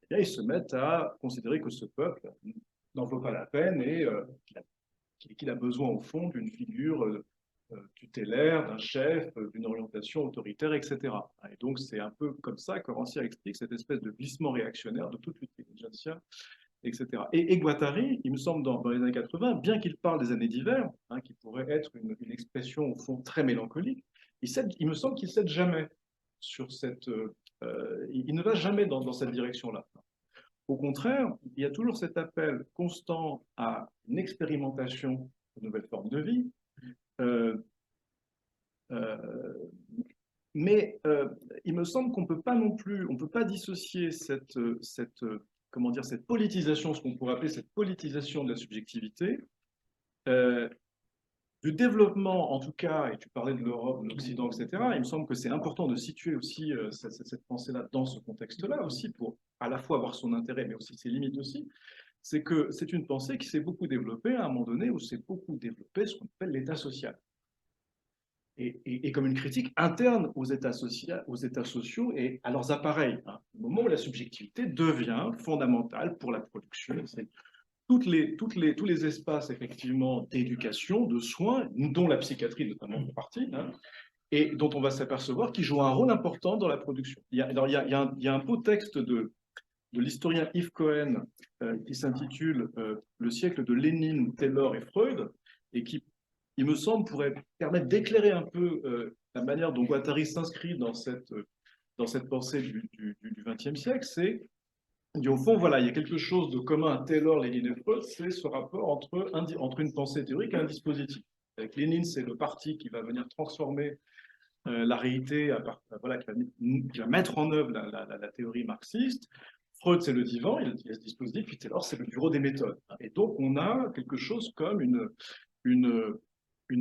eh bien, ils se mettent à considérer que ce peuple n'en vaut pas la peine et qu'il a besoin, au fond, d'une figure tutélaire, d'un chef, d'une orientation autoritaire, etc. Et donc, c'est un peu comme ça que Rancière explique cette espèce de glissement réactionnaire de toute l'intelligentsia, etc. Et Guattari, il me semble, dans les années 80, bien qu'il parle des années d'hiver, hein, qui pourrait être une expression, au fond, très mélancolique, il me semble qu'il ne cède jamais sur cette... il ne va jamais dans cette direction-là. Au contraire, il y a toujours cet appel constant à une expérimentation de nouvelles formes de vie, mais il me semble qu'on peut pas non plus, on peut pas dissocier comment dire, cette politisation, ce qu'on pourrait appeler cette politisation de la subjectivité, du développement, en tout cas, et tu parlais de l'Europe, de l'Occident, etc., il me semble que c'est important de situer aussi cette pensée-là dans ce contexte-là aussi, pour à la fois avoir son intérêt, mais aussi ses limites aussi. C'est que c'est une pensée qui s'est beaucoup développée à un moment donné où s'est beaucoup développé ce qu'on appelle l'État social. Et comme une critique interne aux États sociaux et à leurs appareils. Hein. Au moment où la subjectivité devient fondamentale pour la production, c'est tous les espaces effectivement d'éducation, de soins, dont la psychiatrie notamment fait partie, hein, et dont on va s'apercevoir qu'ils jouent un rôle important dans la production. Il y a un beau texte de l'historien Yves Cohen qui s'intitule Le siècle de Lénine, Taylor et Freud, et qui, il me semble, pourrait permettre d'éclairer un peu la manière dont Guattari s'inscrit dans cette pensée du XXe siècle. C'est, au fond, voilà, il y a quelque chose de commun à Taylor, Lénine et Freud, c'est ce rapport entre une pensée théorique et un dispositif. Avec Lénine, c'est le parti qui va venir transformer la réalité, voilà, qui va mettre en œuvre la théorie marxiste. Freud, c'est le divan, il y a ce dispositif, puis Taylor, c'est le bureau des méthodes. Et donc, on a quelque chose comme une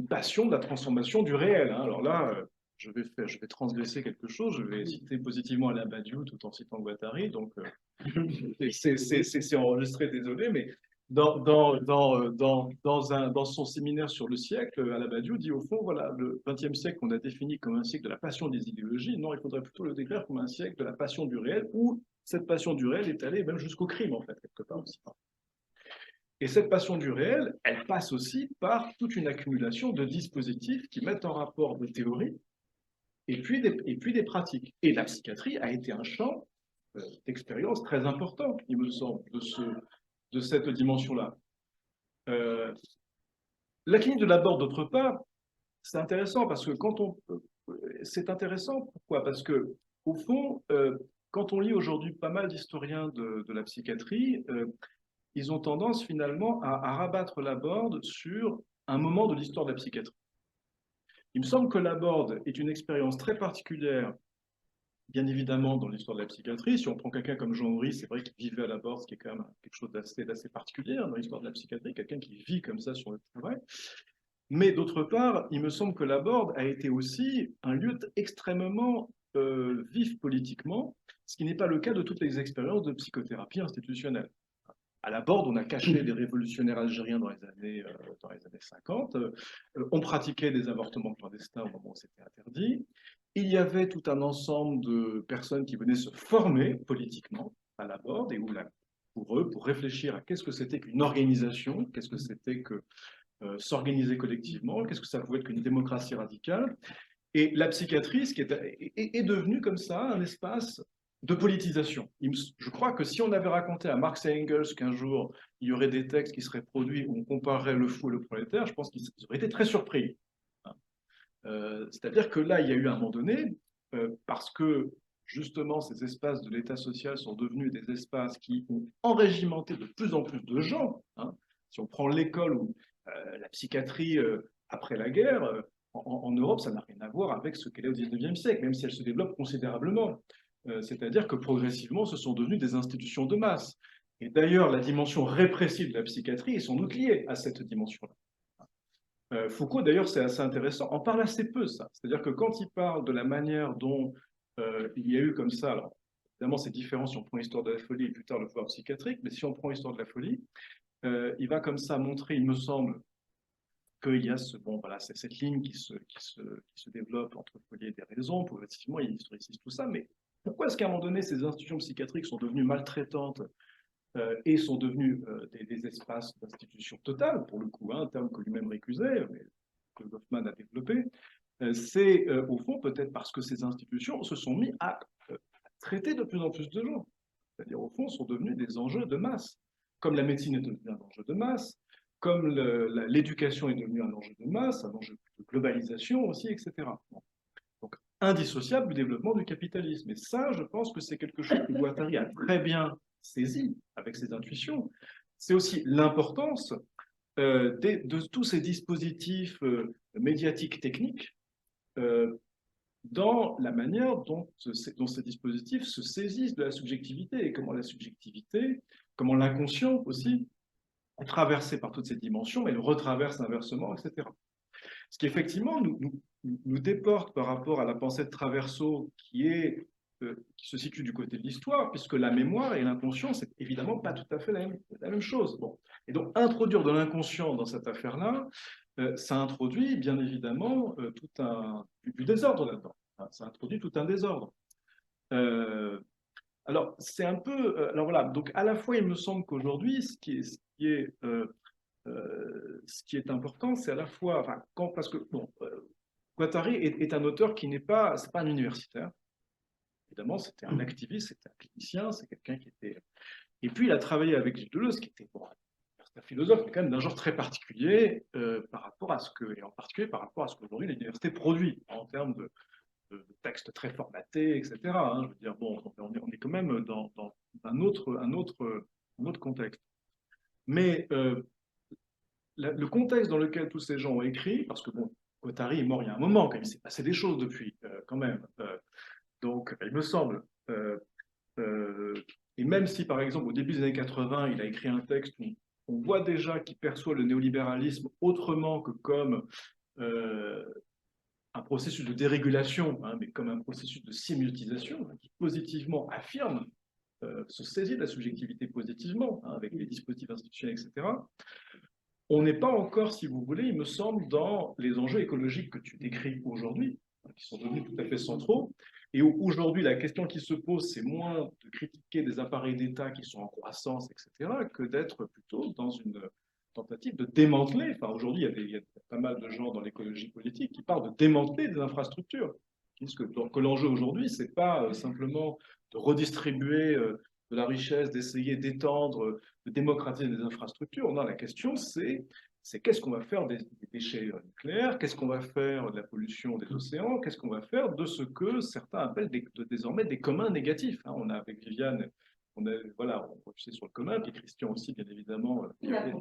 passion de la transformation du réel. Hein. Alors là, je vais transgresser quelque chose, je vais citer positivement Alain Badiou tout en citant Guattari, donc c'est enregistré, désolé, mais dans son séminaire sur le siècle, Alain Badiou dit au fond, voilà, le XXe siècle qu'on a défini comme un siècle de la passion des idéologies, non, il faudrait plutôt le décrire comme un siècle de la passion du réel, où cette passion du réel est allée même jusqu'au crime, en fait, quelque part aussi. Et cette passion du réel, elle passe aussi par toute une accumulation de dispositifs qui mettent en rapport des théories et puis des pratiques. Et la psychiatrie a été un champ d'expérience très important, il me semble, de cette dimension-là. La clinique de Laborde, d'autre part, c'est intéressant parce que c'est intéressant, pourquoi? Parce que, au fond, quand on lit aujourd'hui pas mal d'historiens de la psychiatrie, ils ont tendance finalement à rabattre Laborde sur un moment de l'histoire de la psychiatrie. Il me semble que Laborde est une expérience très particulière, bien évidemment, dans l'histoire de la psychiatrie. Si on prend quelqu'un comme Jean Houry, c'est vrai qu'il vivait à Laborde, ce qui est quand même quelque chose d'assez particulier dans l'histoire de la psychiatrie, quelqu'un qui vit comme ça sur le travail. Mais d'autre part, il me semble que Laborde a été aussi un lieu extrêmement vif politiquement, ce qui n'est pas le cas de toutes les expériences de psychothérapie institutionnelle. à la Borde, on a caché des révolutionnaires algériens dans les années 50. On pratiquait des avortements clandestins au moment où c'était interdit. Il y avait tout un ensemble de personnes qui venaient se former politiquement à la Borde et où pour eux, pour réfléchir à qu'est-ce que c'était qu'une organisation, qu'est-ce que c'était que s'organiser collectivement, qu'est-ce que ça pouvait être qu'une démocratie radicale. Et la psychiatrie est devenue comme ça un espace de politisation. Je crois que si on avait raconté à Marx et Engels qu'un jour il y aurait des textes qui seraient produits où on comparerait le fou et le prolétaire, je pense qu'ils auraient été très surpris. C'est-à-dire que là, il y a eu un moment donné, parce que justement ces espaces de l'État social sont devenus des espaces qui ont enrégimenté de plus en plus de gens. Si on prend l'école ou la psychiatrie après la guerre, en Europe, ça n'a rien à voir avec ce qu'elle est au XIXe siècle, même si elle se développe considérablement. C'est-à-dire que progressivement, ce sont devenus des institutions de masse. Et d'ailleurs, la dimension répressive de la psychiatrie est sans doute liée à cette dimension-là. Foucault, d'ailleurs, c'est assez intéressant, en parle assez peu, ça. C'est-à-dire que quand il parle de la manière dont il y a eu comme ça, alors évidemment c'est différent si on prend l'histoire de la folie et plus tard le pouvoir psychiatrique, mais si on prend l'histoire de la folie, il va comme ça montrer, il me semble, qu'il y a cette ligne qui se développe entre folie et déraison, progressivement il historicise tout ça, mais pourquoi est-ce qu'à un moment donné ces institutions psychiatriques sont devenues maltraitantes et sont devenus des espaces d'institution totale, pour le coup, un terme que lui-même récusait, mais que Goffman a développé, c'est au fond peut-être parce que ces institutions se sont mis à traiter de plus en plus de gens. C'est-à-dire au fond sont devenus des enjeux de masse. Comme la médecine est devenue un enjeu de masse, comme l'éducation est devenue un enjeu de masse, un enjeu de globalisation aussi, etc. Donc indissociable du développement du capitalisme. Et ça, je pense que c'est quelque chose que Guattari a très bien saisi avec ses intuitions. C'est aussi l'importance de tous ces dispositifs médiatiques techniques dans la manière dont ces dispositifs se saisissent de la subjectivité et comment la subjectivité, comment l'inconscient aussi, est traversé par toutes ces dimensions, mais le retraverse inversement, etc. Ce qui effectivement nous déporte par rapport à la pensée de Traverso qui se situe du côté de l'histoire, puisque la mémoire et l'inconscient, c'est évidemment pas tout à fait la même chose. Bon. Et donc, introduire de l'inconscient dans cette affaire-là, ça introduit bien évidemment du désordre là-dedans. Ça introduit tout un désordre. Alors, c'est un peu... alors voilà, donc à la fois, il me semble qu'aujourd'hui, ce qui est important, c'est à la fois... parce que, bon, Guattari est un auteur qui n'est pas... C'est pas un universitaire. Évidemment, c'était un activiste, c'était un clinicien, c'est quelqu'un qui était... Et puis, il a travaillé avec Gilles Deleuze, qui était un philosophe, mais quand même d'un genre très particulier, par rapport à et en particulier par rapport à ce qu'aujourd'hui l'université produit, en termes de textes très formatés, etc. Je veux dire, bon, on est quand même dans un autre contexte. Mais le contexte dans lequel tous ces gens ont écrit, parce que bon, Guattari est mort il y a un moment, quand même, il s'est passé des choses depuis, quand même. Donc, il me semble. Et même si, par exemple, au début des années 80, il a écrit un texte où on voit déjà qu'il perçoit le néolibéralisme autrement que comme un processus de dérégulation, mais comme un processus de sémiotisation, qui positivement affirme, se saisit de la subjectivité positivement, avec les dispositifs institutionnels, etc. On n'est pas encore, si vous voulez, il me semble, dans les enjeux écologiques que tu décris aujourd'hui, qui sont devenus tout à fait centraux, et où aujourd'hui la question qui se pose, c'est moins de critiquer des appareils d'État qui sont en croissance, etc., que d'être plutôt dans une tentative de démanteler. Enfin, aujourd'hui, il y a pas mal de gens dans l'écologie politique qui parlent de démanteler des infrastructures. Donc, l'enjeu aujourd'hui, c'est pas simplement de redistribuer de la richesse, d'essayer d'étendre, de démocratiser des infrastructures. Non, la question, c'est qu'est-ce qu'on va faire des déchets nucléaires, qu'est-ce qu'on va faire de la pollution des océans, qu'est-ce qu'on va faire de ce que certains appellent désormais des communs négatifs. On a avec Viviane, on réfléchit sur le commun, puis Christian aussi, bien évidemment, mais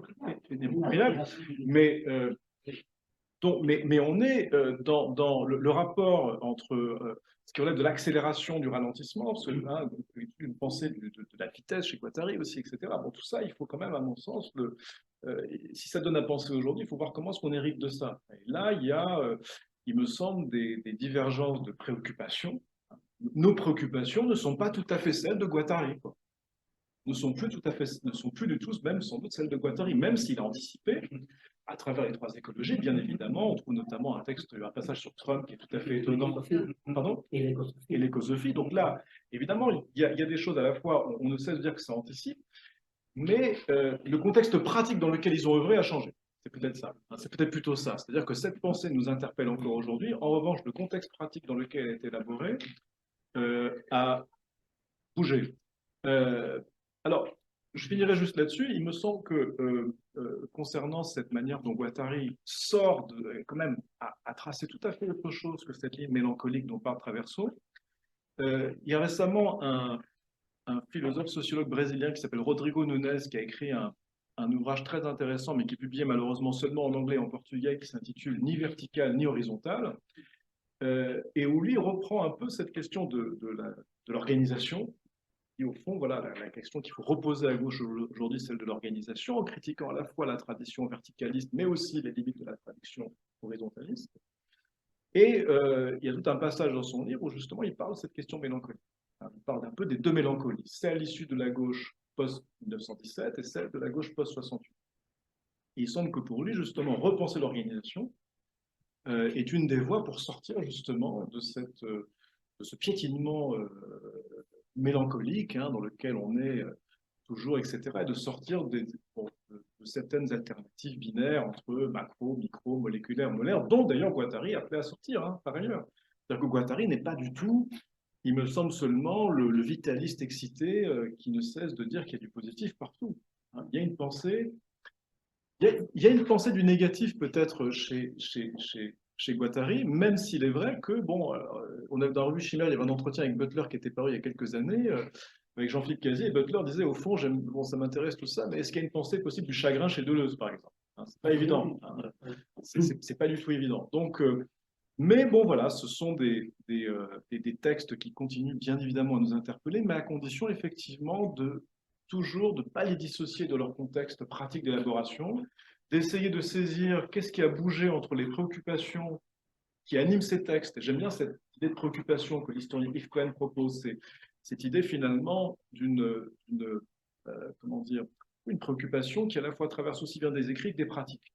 on est dans le rapport entre ce qui relève de l'accélération du ralentissement, une pensée de la vitesse chez Guattari aussi, etc. Bon, tout ça, il faut quand même, à mon sens, si ça donne à penser aujourd'hui, il faut voir comment est-ce qu'on hérite de ça. Et là, il y a, il me semble, des divergences de préoccupations. Nos préoccupations ne sont pas tout à fait celles de Guattari, quoi. ne sont plus du tout, même sans doute celles de Guattari, même s'il a anticipé à travers les trois écologies, bien évidemment. On trouve notamment un passage sur Trump qui est tout à fait étonnant. Pardon ? Et l'écosophie. Donc là, évidemment, il y a des choses à la fois, on ne cesse de dire que ça anticipe, mais le contexte pratique dans lequel ils ont œuvré a changé. C'est peut-être ça, hein, c'est peut-être plutôt ça. C'est-à-dire que cette pensée nous interpelle encore aujourd'hui. En revanche, le contexte pratique dans lequel elle a été élaborée a bougé. Alors, je finirai juste là-dessus. Il me semble que concernant cette manière dont Guattari sort quand même à tracer tout à fait autre chose que cette ligne mélancolique dont parle Traverso, il y a récemment un philosophe sociologue brésilien qui s'appelle Rodrigo Nunes qui a écrit un ouvrage très intéressant, mais qui est publié malheureusement seulement en anglais et en portugais, qui s'intitule Ni vertical ni horizontal, et où lui reprend un peu cette question de l'organisation. Et au fond, voilà, la question qu'il faut reposer à gauche aujourd'hui, celle de l'organisation, en critiquant à la fois la tradition verticaliste, mais aussi les limites de la tradition horizontaliste. Et il y a tout un passage dans son livre où justement il parle de cette question mélancolique. Il parle un peu des deux mélancolies, celle issue de la gauche post-1917 et celle de la gauche post-68. Et il semble que pour lui, justement, repenser l'organisation est une des voies pour sortir justement de ce piétinement mélancolique, hein, dans lequel on est toujours, etc., et de sortir de certaines alternatives binaires entre macro, micro, moléculaire, molaire, dont d'ailleurs Guattari appelait à sortir, hein, par ailleurs. C'est-à-dire que Guattari n'est pas du tout, il me semble seulement, le vitaliste excité qui ne cesse de dire qu'il y a du positif partout. Hein. Il y a une pensée, il y a une pensée du négatif peut-être chez Guattari, même s'il est vrai que, bon, on a dans la revue Chimère, il y avait un entretien avec Butler qui était paru il y a quelques années, avec Jean-Philippe Casier, et Butler disait, au fond, bon, ça m'intéresse tout ça, mais est-ce qu'il y a une pensée possible du chagrin chez Deleuze, par exemple, hein? C'est pas évident, hein. C'est pas du tout évident. Donc, mais bon, voilà, ce sont des textes qui continuent bien évidemment à nous interpeller, mais à condition effectivement toujours de ne pas les dissocier de leur contexte pratique d'élaboration, d'essayer de saisir qu'est-ce qui a bougé entre les préoccupations qui animent ces textes. J'aime bien cette idée de préoccupation que l'historien Yves Cohen propose, c'est cette idée finalement comment dire, une préoccupation qui à la fois traverse aussi bien des écrits que des pratiques.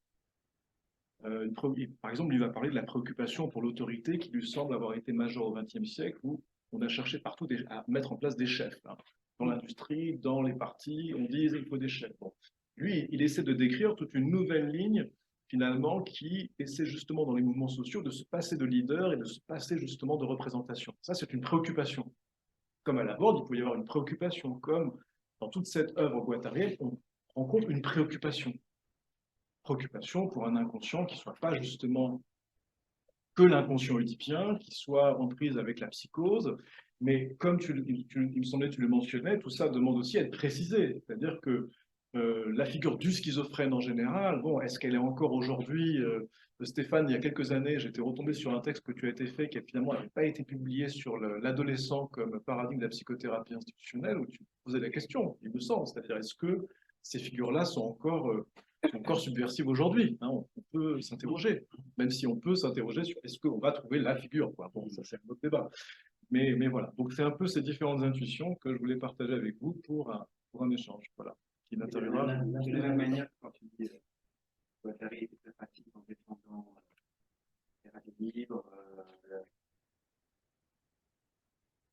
Par exemple, il va parler de la préoccupation pour l'autorité qui lui semble avoir été majeure au XXe siècle, où on a cherché partout à mettre en place des chefs. Hein. Dans l'industrie, dans les partis, on dit qu'il faut des chefs. Bon. Lui, il essaie de décrire toute une nouvelle ligne, finalement, qui essaie justement dans les mouvements sociaux de se passer de leader et de se passer justement de représentation. Ça, c'est une préoccupation. Comme à Laborde, il peut y avoir une préoccupation, comme dans toute cette œuvre guattarienne, on rencontre une préoccupation pour un inconscient qui ne soit pas justement que l'inconscient oedipien, qui soit en prise avec la psychose, mais comme il me semblait que tu le mentionnais, tout ça demande aussi à être précisé, c'est-à-dire que la figure du schizophrène en général, bon, est-ce qu'elle est encore aujourd'hui Stéphane, il y a quelques années, j'étais retombé sur un texte que tu as été fait qui finalement n'avait pas été publié sur l'adolescent comme paradigme de la psychothérapie institutionnelle, où tu posais la question, il me semble, c'est-à-dire est-ce que ces figures-là sont encore subversives aujourd'hui, hein, on peut s'interroger, même si on peut s'interroger sur est-ce qu'on va trouver la figure, quoi. Bon, ça c'est un autre débat. Mais voilà, donc c'est un peu ces différentes intuitions que je voulais partager avec vous pour un échange, voilà, qui n'interviendra. De la même manière, quand tu dis Guattari était très pratique en défendant les radios libres,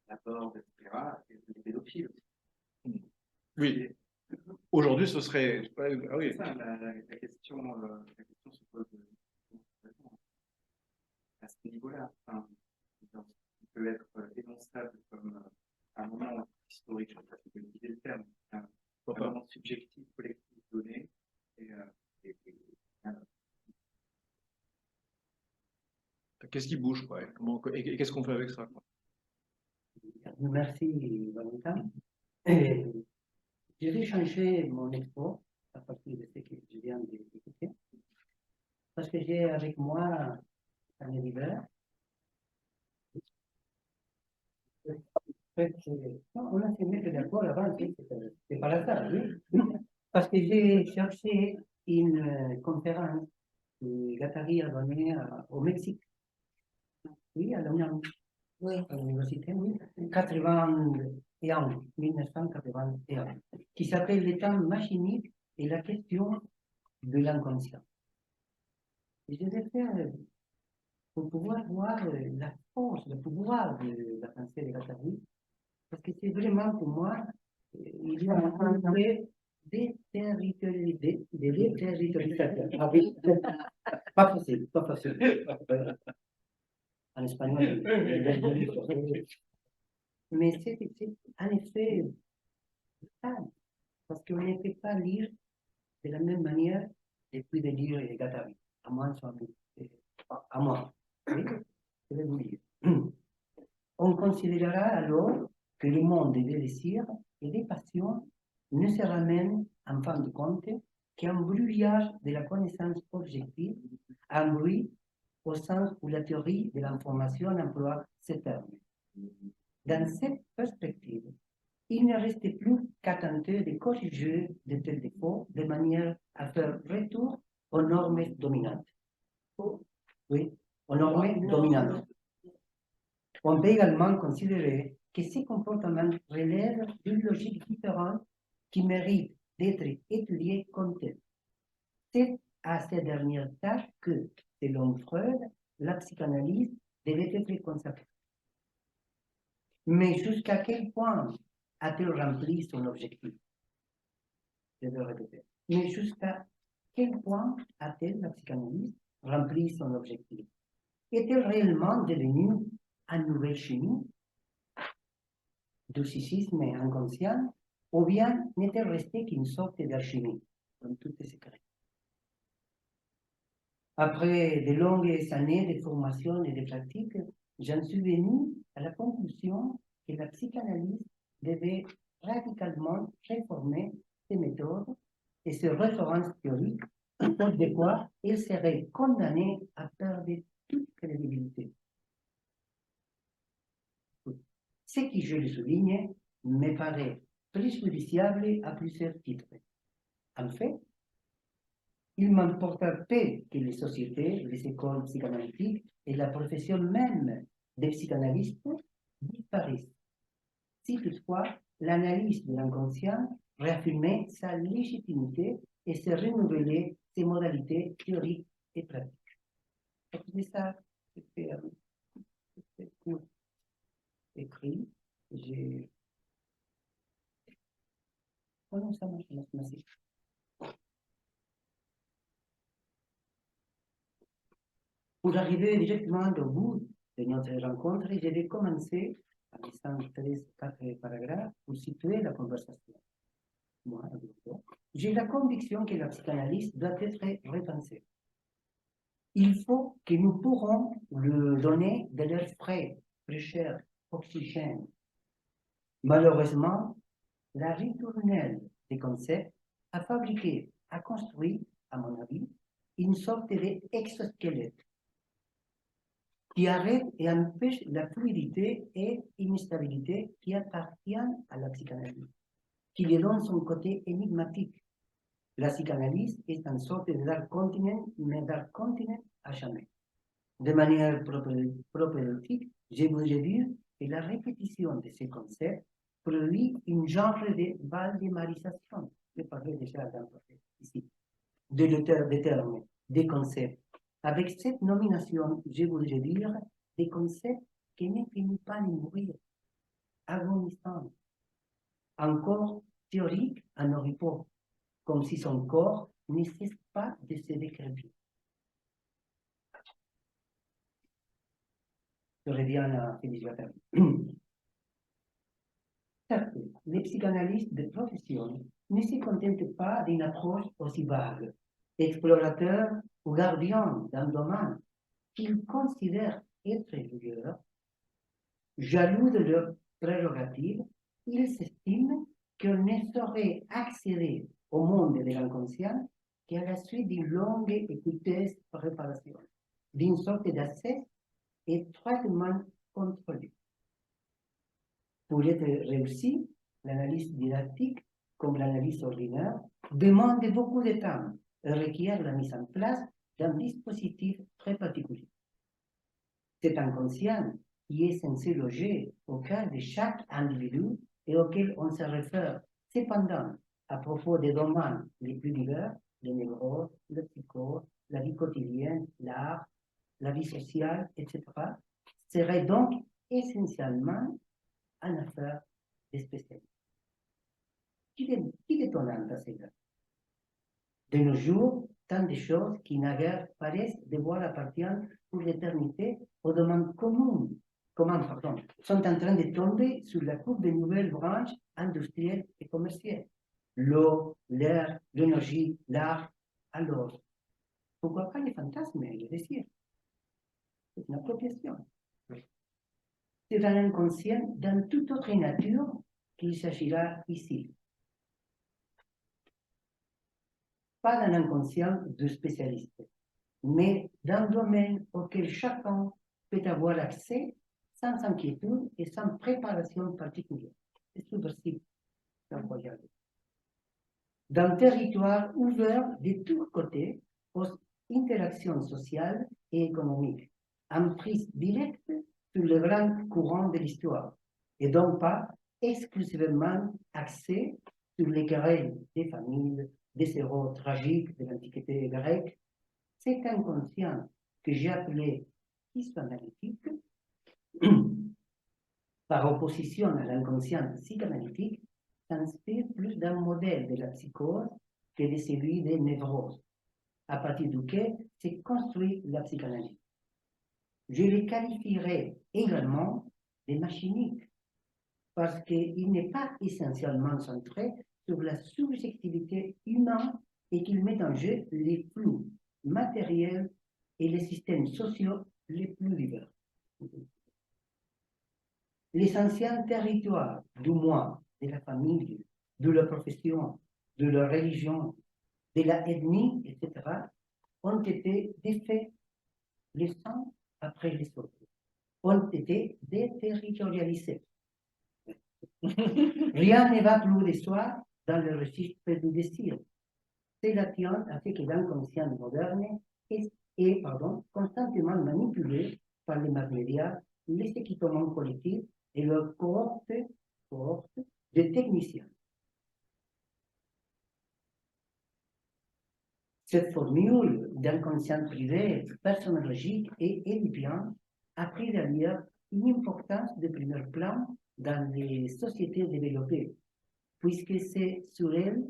Laborde, etc., et les pédophiles aussi. Oui. Aujourd'hui, ce serait. Ah oui. Ça, la question se pose à ce niveau-là. Enfin, il peut être démonstrable comme un moment historique, je ne sais pas si vous utilisez le terme, un moment subjectif, collectif donné. Qu'est-ce qui bouge, quoi, et qu'est-ce qu'on fait avec ça, quoi? Merci, Valentin. Je vais changer mon expo à partir de ce que je viens d'écouter, parce que j'ai avec moi un livre. On a fait mettre d'accord avant, c'est pas la salle, oui. Parce que j'ai cherché une conférence que Guattari a donnée au Mexique. Oui, à l'Union. Oui, à l'université, oui. 80, 1981, qui s'appelle L'état machinique et la question de l'inconscient. Et je vais faire, pour pouvoir voir la force, le pouvoir de la pensée de Guattari, parce que c'est vraiment pour moi, il y a un peu déterritorialisation. Ah oui, pas facile, pas facile. En espagnol, mais c'est en effet ça, parce qu'on ne peut pas lire de la même manière depuis de lire les Guattari, à moins, à moi. Oui, je vais vous dire. On considérera alors que le monde des désirs et des passions ne se ramène, en fin de compte, qu'un brouillage de la connaissance objective, un bruit au sens où la théorie de l'information emploie ce terme. Dans cette perspective, il ne restait plus qu'à tenter de corriger de tels défauts de manière à faire retour aux normes dominantes. Oui, aux normes dominantes. On peut également considérer que ces comportements relèvent d'une logique différente qui mérite d'être étudiée comme telle. C'est à ces dernières tâches que, selon Freud, la psychanalyse devait être consacrée. Mais jusqu'à quel point a-t-elle rempli son objectif? Je vais répéter. Mais jusqu'à quel point a-t-elle, la psychanalyse, rempli son objectif? Est-elle réellement devenue une nouvelle chimie du psychisme inconscient, ou bien n'est-elle restée qu'une sorte d'alchimie, comme tout est secret? Après de longues années de formation et de pratique, j'en suis venu à la conclusion que la psychanalyse devait radicalement réformer ses méthodes et ses références théoriques, faute de quoi elle serait condamnée à perdre toute crédibilité. Ce qui, je le souligne, me paraît préjudiciable à plusieurs titres. En fait, il m'importe peu que les sociétés, les écoles psychanalytiques et la profession même des psychanalystes disparaissent. Si toutefois l'analyse de l'inconscient réaffirmait sa légitimité et se renouvelait ses modalités théoriques et pratiques. C'est ça, c'était court écrit. Comment ça marche? Pour arriver directement au bout de notre rencontre, je vais commencer en lisant 3-4 paragraphes pour situer la conversation. Moi, j'ai la conviction que la psychanalyse doit être repensée. Il faut que nous pourrons lui donner de l'air frais, fraîcheur, oxygène. Malheureusement, la ritournelle des concepts a fabriqué, a construit, à mon avis, une sorte d'exosquelette qui arrête et empêche la fluidité et l'instabilité qui appartiennent à la psychanalyse, qui lui donne son côté énigmatique. La psychanalyse est une sorte de dark continent, mais dark continent à jamais. De manière propédeutique, je voudrais dire que la répétition de ces concepts produit une genre de valdémarisation, je parlais déjà ici, de l'auteur des termes, des concepts. Avec cette nomination, je voudrais dire des concepts qui ne finissent pas de mourir, agonissants, encore théoriques en repos, comme si son corps ne cesse pas de se décrépiter. Je reviens à Félix Guattari. Certes, les psychanalystes de profession ne se contentent pas d'une approche aussi vague, explorateur ou gardien d'un domaine qu'ils considèrent être leur. Jaloux de leurs prérogatives, ils s'estiment qu'on ne saurait accéder au monde de l'inconscient qu'à la suite d'une longue et coûteuse préparation, d'une sorte d'accès étroitement contrôlé. Pour être réussi, l'analyse didactique, comme l'analyse ordinaire, demande beaucoup de temps et requiert la mise en place d'un dispositif très particulier. Cet inconscient qui est censé loger au cœur de chaque individu et auxquels on se réfère cependant à propos des domaines les plus divers, les névroses, le psychose, la vie quotidienne, l'art, la vie sociale, etc., serait donc essentiellement une affaire des spécialistes. Qui est étonnant dans ces cas? De nos jours, tant de choses qui naguère paraissent devoir appartenir pour l'éternité aux domaines communs, sont en train de tomber sur la coupe de nouvelles branches industrielles et commerciales. L'eau, l'air, l'énergie, l'art. Alors, pourquoi pas les fantasmes et les désirs? C'est une appropriation. C'est un inconscient dans toute autre nature qu'il s'agira ici. Pas d'un inconscient de spécialiste, mais d'un domaine auquel chacun peut avoir accès sans inquiétude et sans préparation particulière. C'est subversif, c'est incroyable. D'un territoire ouvert de tous côtés aux interactions sociales et économiques, en prise directe sur les grands courants de l'histoire, et donc pas exclusivement axé sur les querelles des familles, des héros tragiques de l'Antiquité grecque. Cet inconscient que j'ai appelé psychanalytique, par opposition à l'inconscient psychanalytique, s'inspire plus d'un modèle de la psychose que de celui des névroses, à partir duquel s'est construit la psychanalyse. Je les qualifierais également de machiniques, parce qu'il n'est pas essentiellement centré sur la subjectivité humaine et qu'il met en jeu les flux matériels et les systèmes sociaux les plus divers. Les anciens territoires du moi, de la famille, de la profession, de la religion, de la ethnie, etc., ont été défaits les uns après les autres, ont été déterritorialisés. Rien ne va plus de soi dans le registre du désir. Cela tient à ce que l'inconscient moderne est constamment manipulé par les médias, les équipements collectifs et leur cohorte de techniciens. Cette formule d'inconscient privé, personnologique et édipien a pris d'ailleurs une importance de premier plan dans les sociétés développées, puisque c'est sur elle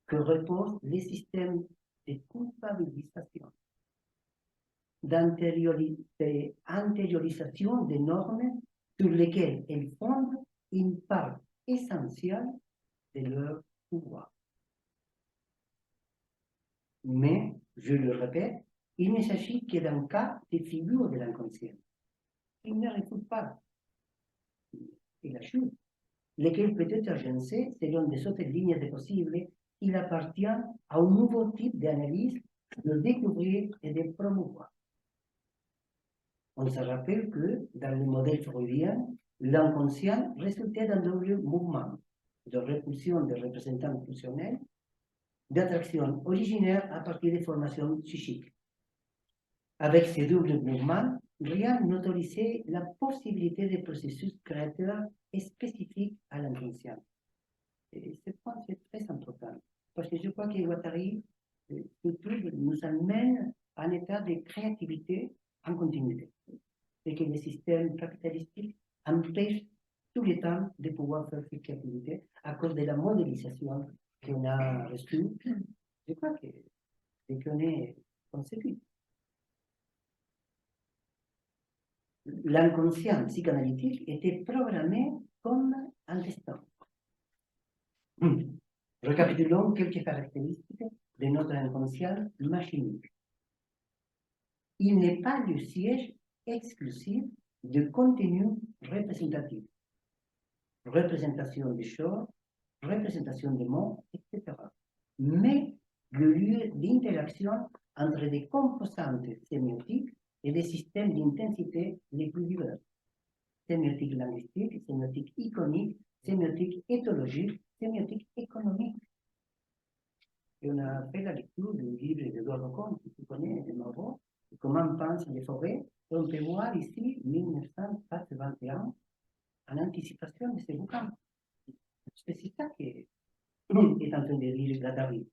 que reposent les systèmes de culpabilisation, d'intériorisation des normes sur lesquelles elles fondent une part essentielle de leur pouvoir. Mais, je le répète, il ne s'agit que d'un cas de figure de l'inconscient. Il ne réfute pas. Et la chute, lesquelles peut être agencées selon des autres lignes de possibles, il appartient à un nouveau type d'analyse de découvrir et de promouvoir. On se rappelle que, dans le modèle freudien, l'inconscient résultait d'un double mouvement de répulsion des représentants pulsionnels, d'attraction originaire à partir des formations psychiques. Avec ces doubles mouvements, rien n'autorisait la possibilité de processus créateurs spécifiques à l'inconscient. Et ce point, c'est très important, parce que je crois que Guattari, nous amène à un état de créativité en continuité, et que les systèmes capitalistiques empêchent tout le temps de pouvoir faire cette créativité à cause de la modélisation qu'on a reçue. Je crois que qu'on est conséquent. L'inconscient psychanalytique était programmé comme un destin. Récapitulons quelques caractéristiques de notre inconscient machinique. Il n'est pas le siège exclusif de contenu représentatif, représentation des choses, représentation des mots, etc. Mais le lieu d'interaction entre des composantes sémiotiques et des systèmes d'intensité les plus divers. Sémiotique linguistique, sémiotique iconique, sémiotique éthologique, sémiotique économique. Et on a fait la lecture du livre de Eduardo Conte, qui connaît de Mauro, Comment pensent les forêts. Et on peut voir ici 1981 en anticipation de ce bouquin. C'est ça qui est en train de dire Guattari.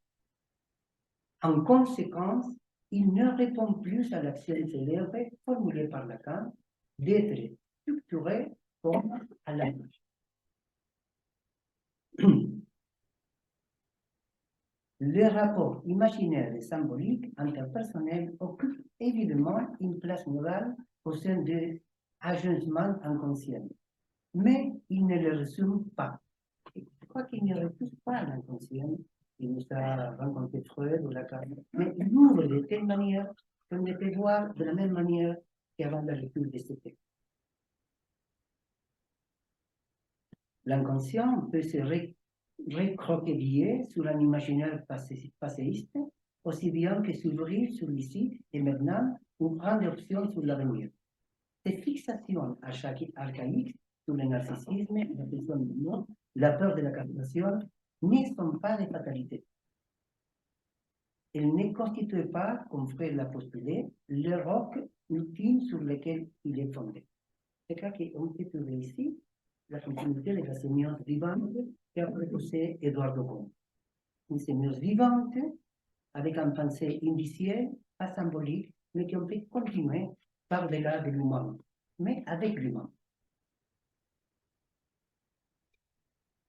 En conséquence, il ne répond plus à l'action célèbre formulée par Lacan d'être structuré comme à la marge. Le rapport imaginaire et symbolique interpersonnel occupe évidemment une place morale au sein de l'agencement inconscient, mais il ne le résume pas. Et je crois qu'il ne refuse pas l'inconscient. Il nous a rencontré Freud ou Lacan, mais il ouvre de telle manière qu'on ne peut voir de la même manière qu'avant la lecture de ce texte. L'inconscient peut se recroqueviller sur un imaginaire passéiste, aussi bien que s'ouvrir sur l'ici et maintenant ou prendre option sur l'avenir. Ces fixations archaïques sur le narcissisme, la question du monde, la peur de la captation, ne sont pas des fatalités. Elles ne constituent pas, comme Freud l'a postulé, le roc ultime sur lequel il est fondé. C'est là qu'on peut trouver ici la continuité de la sémillance vivante qu'a proposé Eduardo Comte. Une sémillance vivante avec une pensée indicielle, pas symbolique, mais qui peut continuer par-delà de l'humain, mais avec l'humain.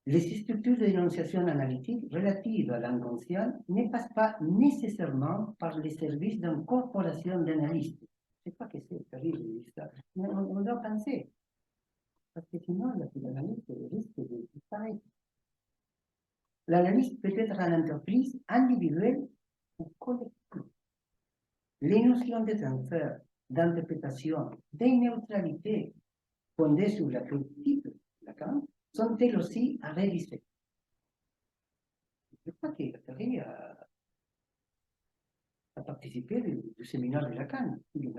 Les structures de dénonciation analytique relatives à l'inconscient ne passent pas nécessairement par les services d'une corporation d'analystes. Je ne sais pas que c'est terrible, mais on doit penser. Parce que sinon, la psychanalyse risque de disparaître. L'analyse peut être une entreprise individuelle ou collective. Les notions de transfert, d'interprétation, de neutralité fondées sur la critique, Lacan, sont elles aussi à réviser. Je crois que Guattari a participé du séminaire de Lacan. Oui,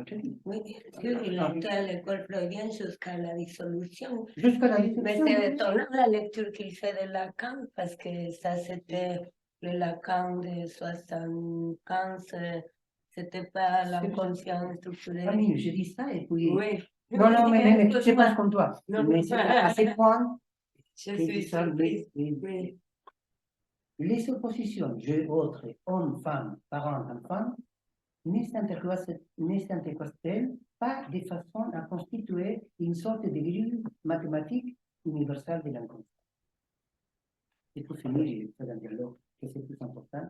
il a été à l'école freudienne jusqu'à la dissolution. Jusqu'à la Mais dissolution. c'est étonnant la lecture qu'il fait de Lacan, parce que ça c'était le Lacan de 75, c'était pas l'inconscient structuré. Camille, je dis ça et puis. Oui. Non, mais je pense comme toi. Non, mais c'est à ce point Je que suis ça, surprise. Oui. les oppositions, je, autre, homme, femme, parent, enfant, ne s'intercroisent-elles pas de façon à constituer une sorte de grille mathématique universelle de l'inconscient. Et pour finir, je fais un dialogue que c'est plus important.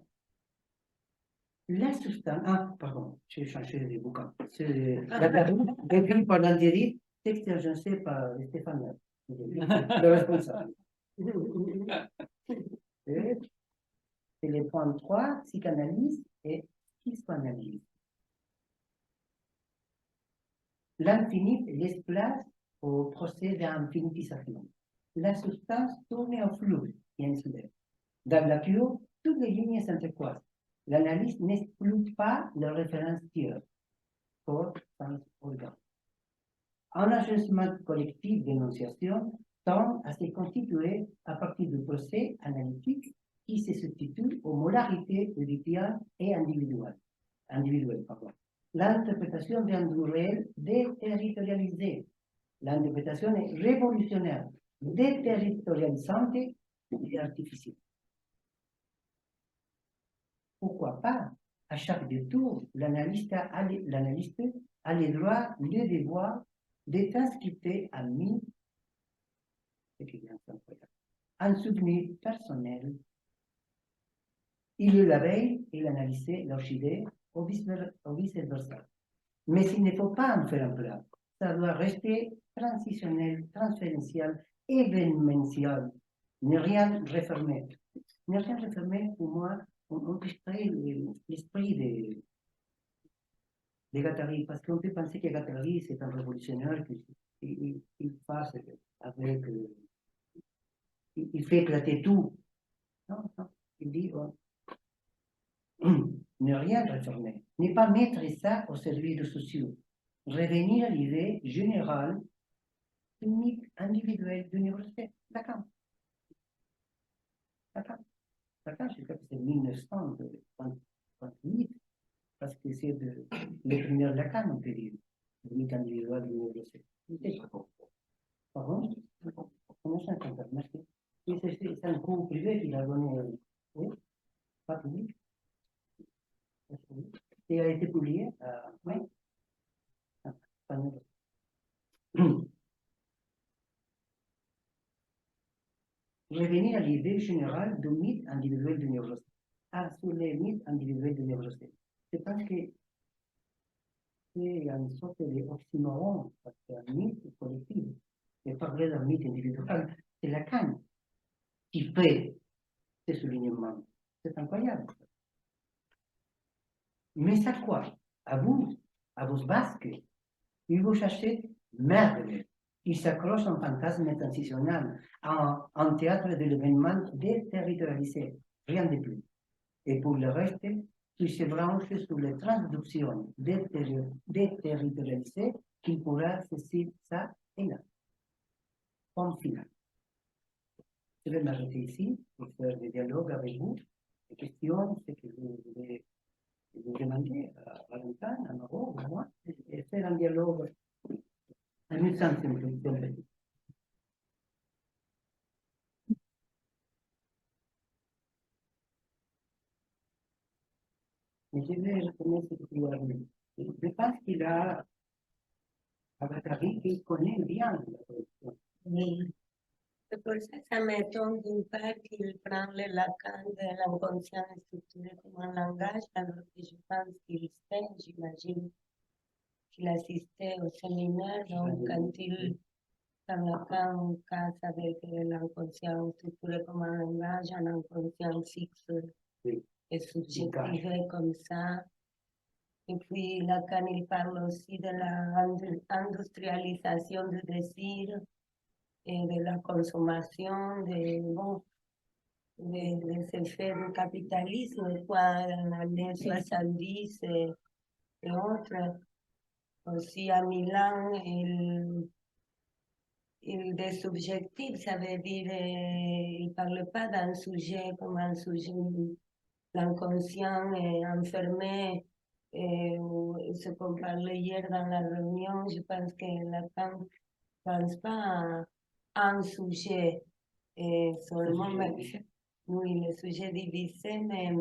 La substance, pardon, j'ai changé de bouquin. C'est écrit par l'Algérie, texte agencé par Stéphane, le responsable. C'est les points 3, psychanalyse et psychoanalyse. L'infini laisse place au procès d'infinitisation. La substance tourne au flou, bien sûr. Dans la cure, toutes les lignes s'intercroisent. L'analyse n'exclut pas le référence tiers, corps, sens, organe. Un agencement collectif d'énonciation tend à se constituer à partir du procès analytique qui se substitue aux molarités héritières et individuelles. L'interprétation vient du réel déterritorialisé. L'interprétation est révolutionnaire, déterritorialisante et artificielle. Pourquoi pas, à chaque détour, l'analyste a le droit, le devoir d'être inscrit à mis, un souvenir personnel. Il la veille et l'analyser, l'orchidée, ou vice-versa. Mais il ne faut pas en faire un plat. Ça doit rester transitionnel, transférentiel, événementiel. Ne rien refermer. Ne rien refermer, pour moi, on distrait l'esprit de Guattari, parce qu'on peut penser que Guattari, c'est un révolutionnaire qui passe avec. Il fait éclater tout. Non, il dit ne rien réformer, ne pas mettre ça au service des sociaux, revenir à l'idée générale, unique, individuelle d'université. Lacan, je crois que c'est 1938, parce que c'est le premier Lacan, on peut dire, l'unique individuel de l'université. Pardon? Comment ça s'appelle? Merci. qui a été publié. Oui. Revenir à l'idée générale du mythe individuel de névrose. Sur les mythes individuels de névrose. C'est parce que c'est une sorte d'oxymoron, parce qu'un mythe collectif, et parler d'un mythe individuel, c'est Lacan qui fait ce soulignement. C'est incroyable. Mais ça quoi? À vous, à vos basques, il vous cherchez merde. Il s'accroche en fantasme transitionnel, en théâtre de l'événement déterritorialisé, rien de plus. Et pour le reste, il se branche sur les traductions déterritorialisées qu'il pourra cesser ça et là. Point final. Je vais m'arrêter ici pour faire des dialogues avec vous. Les questions, c'est que vous voulez vous demander à Valentin, à Maro, à moi, et faire un dialogue amusant, si vous voulez. Mais je vais reconnaître ce qu'il a dit. Je pense qu'il a, à Valérie, qu'il connaît bien la question. Oui. C'est pour ça que ça m'étonne d'une part qu'il prend le Lacan de l'inconscient structuré comme un langage, alors que je pense qu'il sait, j'imagine, qu'il assistait au séminaire, donc quand Lacan casse avec l'inconscient structuré comme un langage, un inconscient fixe Oui. et subjectivé comme ça. Et puis Lacan, il parle aussi de l'industrialisation du désir et de la consommation, des effets du capitalisme, quoi, dans les années 70 et autres. Aussi à Milan, il désubjective, ça veut dire il ne parle pas d'un sujet comme un sujet, l'inconscient enfermé. Et ce qu'on parlait hier dans la réunion, je pense que Lacan ne pense pas à un sujet seulement, mais oui, le sujet divisé, mais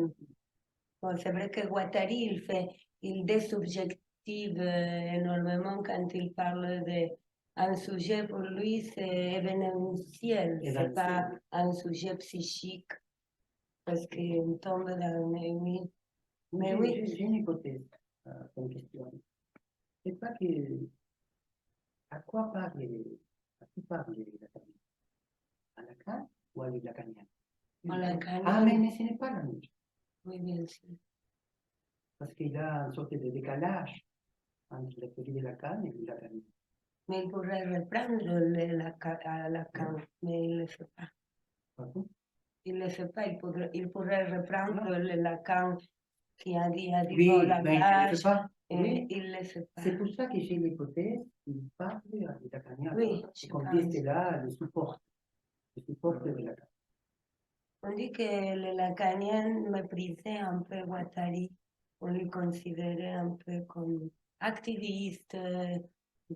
bon, c'est vrai que Guattari, il désubjective énormément quand il parle d'un sujet, pour lui, c'est événementiel, c'est pas un sujet psychique, parce qu'il tombe dans, oui. Mais oui. J'ai une hypothèse comme question. C'est pas que, à quoi parle Lacan? À Lacan ou à Lacanien? Ah, mais ce n'est pas la même chose. Oui, bien sûr. Parce qu'il y a une sorte de décalage entre la théorie de Lacan et le Lacanien. Mais il pourrait reprendre à Lacan, mais il ne le fait pas. Pardon? Il ne le fait pas, il pourrait reprendre le Lacan qui a dit Oui, bon mais il ne le langage, fait pas. et Oui. il ne le fait pas. C'est pour ça que j'ai l'hypothèse qu'il parle à Lacanien. Oui, Qu'on dit que là, le support de Lacan. On dit que le Lacanien méprisait un peu Guattari, on le considérait un peu comme activiste,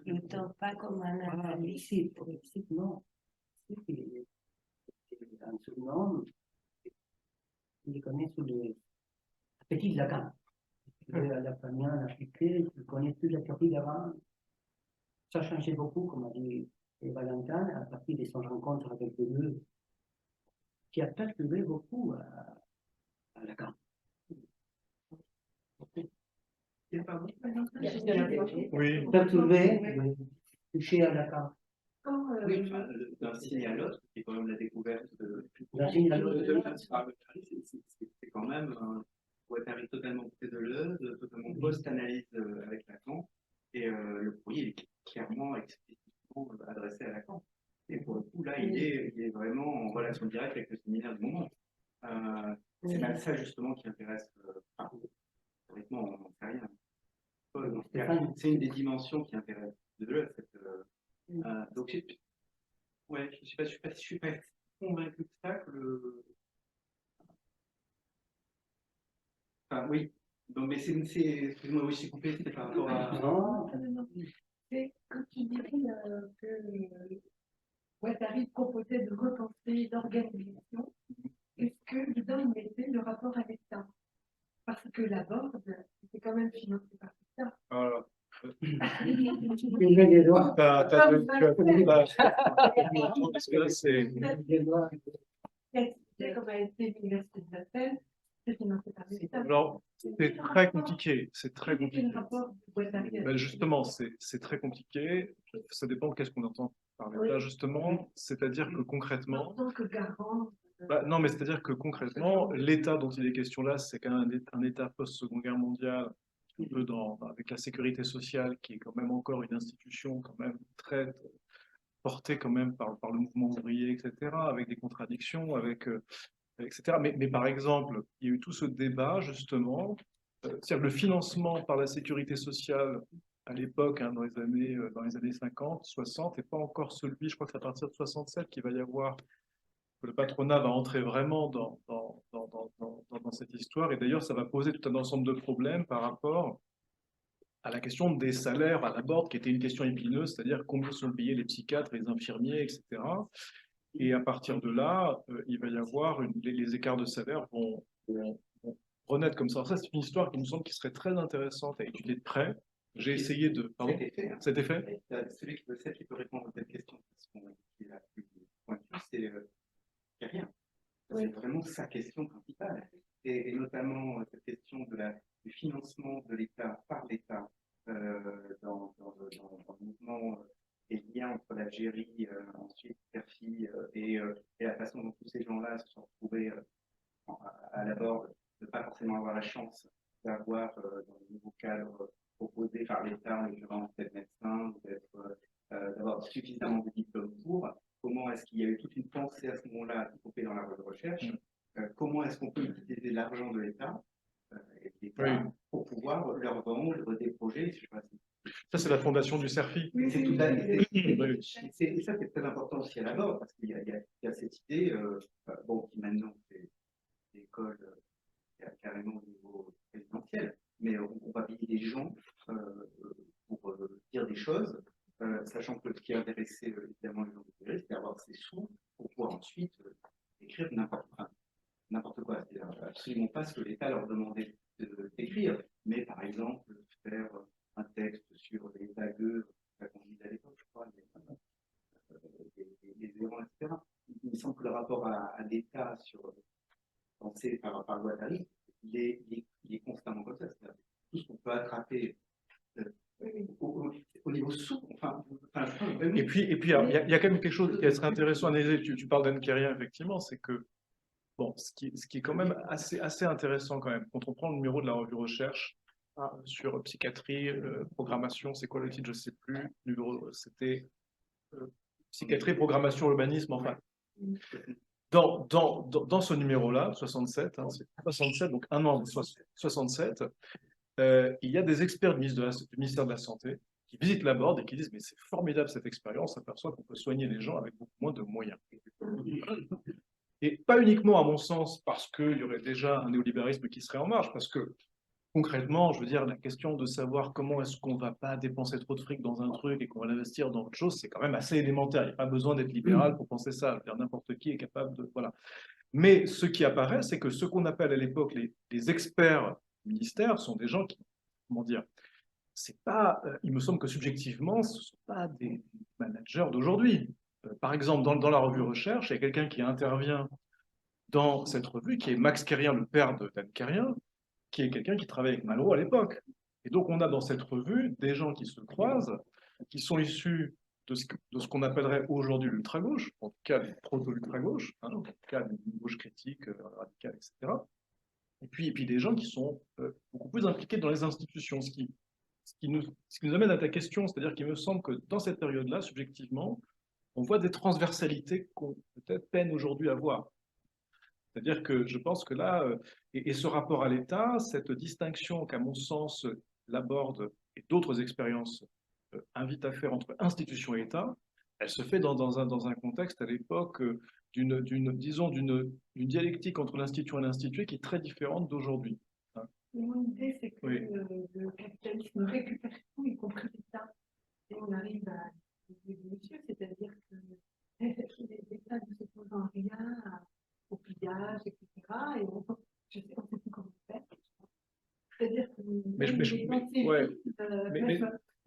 plutôt pas comme un analyste. Si, non. Si, dans ce nom, il le connaît sous le petit Lacan. Le Lacanien appliqué, il connaît toute la théorie d'avant. Ça a changé beaucoup, comme a dit Valentin, à partir de son rencontre avec Deleuze, qui a perturbé beaucoup à Lacan. Oui. Perturbé, touché à Lacan. Oui, d'un signe à l'autre, qui est quand même la découverte D'un signe à l'autre. C'est quand même un Guattari totalement coupé de Deleuze, totalement post-analyse avec Lacan, et le courrier est clairement, explicitement adressé à Lacan. Et pour le coup, là, il est vraiment en relation directe avec le séminaire du moment. C'est même ça justement qui intéresse, théoriquement, on n'en sait rien. C'est une des dimensions qui intéresse Deleuze. Donc, ouais, je suis pas convaincu de ça que le. Enfin, oui. Donc, mais excuse-moi, oui, je suis coupé, c'était par rapport à. Non. C'est quand tu dirais que Guattari proposait de repenser l'organisation, est-ce que dedans il mettait le rapport à l'État? Parce que Laborde, c'est quand même financé par l'État. Voilà. Il met les doigts. Parce que là, c'est... Les doigts. C'est comme a été l'université de Athènes, c'est financé par l'État. Alors, c'est très compliqué. C'est très Quel est compliqué. le rapport du Guattari avec Ben justement, c'est très compliqué. Ça dépend de qu'est-ce qu'on entend par l'État, justement. C'est-à-dire que en concrètement, tant que garant? non, mais c'est-à-dire que concrètement, l'État dont il est question là, c'est quand même un État post-Seconde Guerre mondiale, un peu avec la sécurité sociale, qui est quand même encore une institution quand même très portée quand même par le mouvement ouvrier, etc., avec des contradictions, etc. Mais par exemple, il y a eu tout ce débat, justement, c'est-à-dire le financement par la sécurité sociale à l'époque, hein, dans les années 50, 60, n'est pas encore celui, je crois que c'est à partir de 67 qu'il va y avoir, que le patronat va entrer vraiment dans cette histoire. Et d'ailleurs, ça va poser tout un ensemble de problèmes par rapport à la question des salaires à l'abord, qui était une question épineuse, c'est-à-dire combien sont payés les psychiatres, les infirmiers, etc. Et à partir de là, il va y avoir les écarts de salaire vont renaître comme ça. Ça, c'est une histoire qui me semble qui serait très intéressante à étudier de près. J'ai essayé de... Pardon ? C'était fait ? Celui qui peut répondre à cette question, parce qu'il est la plus pointue, c'est Carien. C'est vraiment sa question principale. Et notamment cette question du financement de l'État par l'État dans le mouvement et le lien entre l'Algérie, ensuite Kadhafi et la façon dont tous ces gens-là se sont retrouvés à l'abord de ne pas forcément avoir la chance d'avoir dans le nouveau cadre proposé par l'État, en l'occurrence d'être médecin, d'avoir suffisamment de diplômes pour. Comment est-ce qu'il y a eu toute une pensée à ce moment-là, y compris dans la voie de recherche, comment est-ce qu'on peut utiliser l'argent de l'État pour pouvoir leur vendre des projets. Je sais pas si... Ça, c'est la fondation du CERFI. C'est tout à fait. Et ça, c'est très important aussi à la base, parce qu'il y a cette idée, qui maintenant fait l'école carrément au niveau présidentiel, mais on va payer des gens pour dire des choses, sachant que ce qui a intéressé évidemment les gens de Paris, c'est d'avoir ces sous pour pouvoir ensuite écrire n'importe quoi. C'est-à-dire absolument pas ce que l'État leur demandait d'écrire, mais par exemple faire un texte sur les tagueux, qu'on disait à l'époque, je crois, les erreurs, etc. Il me semble que le rapport à l'État pensé par Guattari, il est constamment comme ça. C'est-à-dire tout ce qu'on peut attraper au niveau sous, Et puis, il y a quand même quelque chose qui serait intéressant à analyser. Tu parles d'Anne Kérien, effectivement, c'est que, bon, ce qui est quand même assez intéressant quand même, quand on prend le numéro de la revue Recherche sur psychiatrie, programmation, c'est quoi le titre, je ne sais plus, c'était psychiatrie, programmation, urbanisme, enfin. Dans ce numéro-là, 67, c'est 67, donc un an avant 67, il y a des experts du ministère de la Santé qui visitent la Borde et qui disent « mais c'est formidable cette expérience, on s'aperçoit qu'on peut soigner les gens avec beaucoup moins de moyens ». Et pas uniquement, à mon sens, parce qu'il y aurait déjà un néolibéralisme qui serait en marche, parce que concrètement, je veux dire, la question de savoir comment est-ce qu'on ne va pas dépenser trop de fric dans un truc et qu'on va l'investir dans autre chose, c'est quand même assez élémentaire. Il n'y a pas besoin d'être libéral pour penser ça. N'importe qui est capable de... Voilà. Mais ce qui apparaît, c'est que ce qu'on appelle à l'époque les experts du ministère sont des gens qui, comment dire, c'est pas, il me semble que subjectivement, ce ne sont pas des managers d'aujourd'hui. Par exemple, dans la revue Recherche, il y a quelqu'un qui intervient dans cette revue, qui est Max Kérien, le père d'Anne Kérien, qui est quelqu'un qui travaillait avec Malraux à l'époque. Et donc, on a dans cette revue des gens qui se croisent, qui sont issus de ce qu'on appellerait aujourd'hui l'ultra-gauche, en tout cas des proto-ultra-gauche, en tout cas une gauche critique, radicale, etc. Et puis des gens qui sont beaucoup plus impliqués dans les institutions, ce qui nous amène à ta question, c'est-à-dire qu'il me semble que dans cette période-là, subjectivement, on voit des transversalités qu'on peut-être peine aujourd'hui à voir. C'est-à-dire que je pense que là, et ce rapport à l'État, cette distinction qu'à mon sens, la Borde et d'autres expériences invitent à faire entre institution et État, elle se fait dans un contexte à l'époque d'une dialectique entre l'institution et l'institué qui est très différente d'aujourd'hui. Mon idée, c'est que Oui. le capitalisme récupère tout, y compris l'État. Et on arrive à l'évolution, c'est-à-dire que l'État ne se pose en rien au pillage, etc. Et je sais qu'on ne sait plus comment faire. C'est-à-dire que ouais, mais-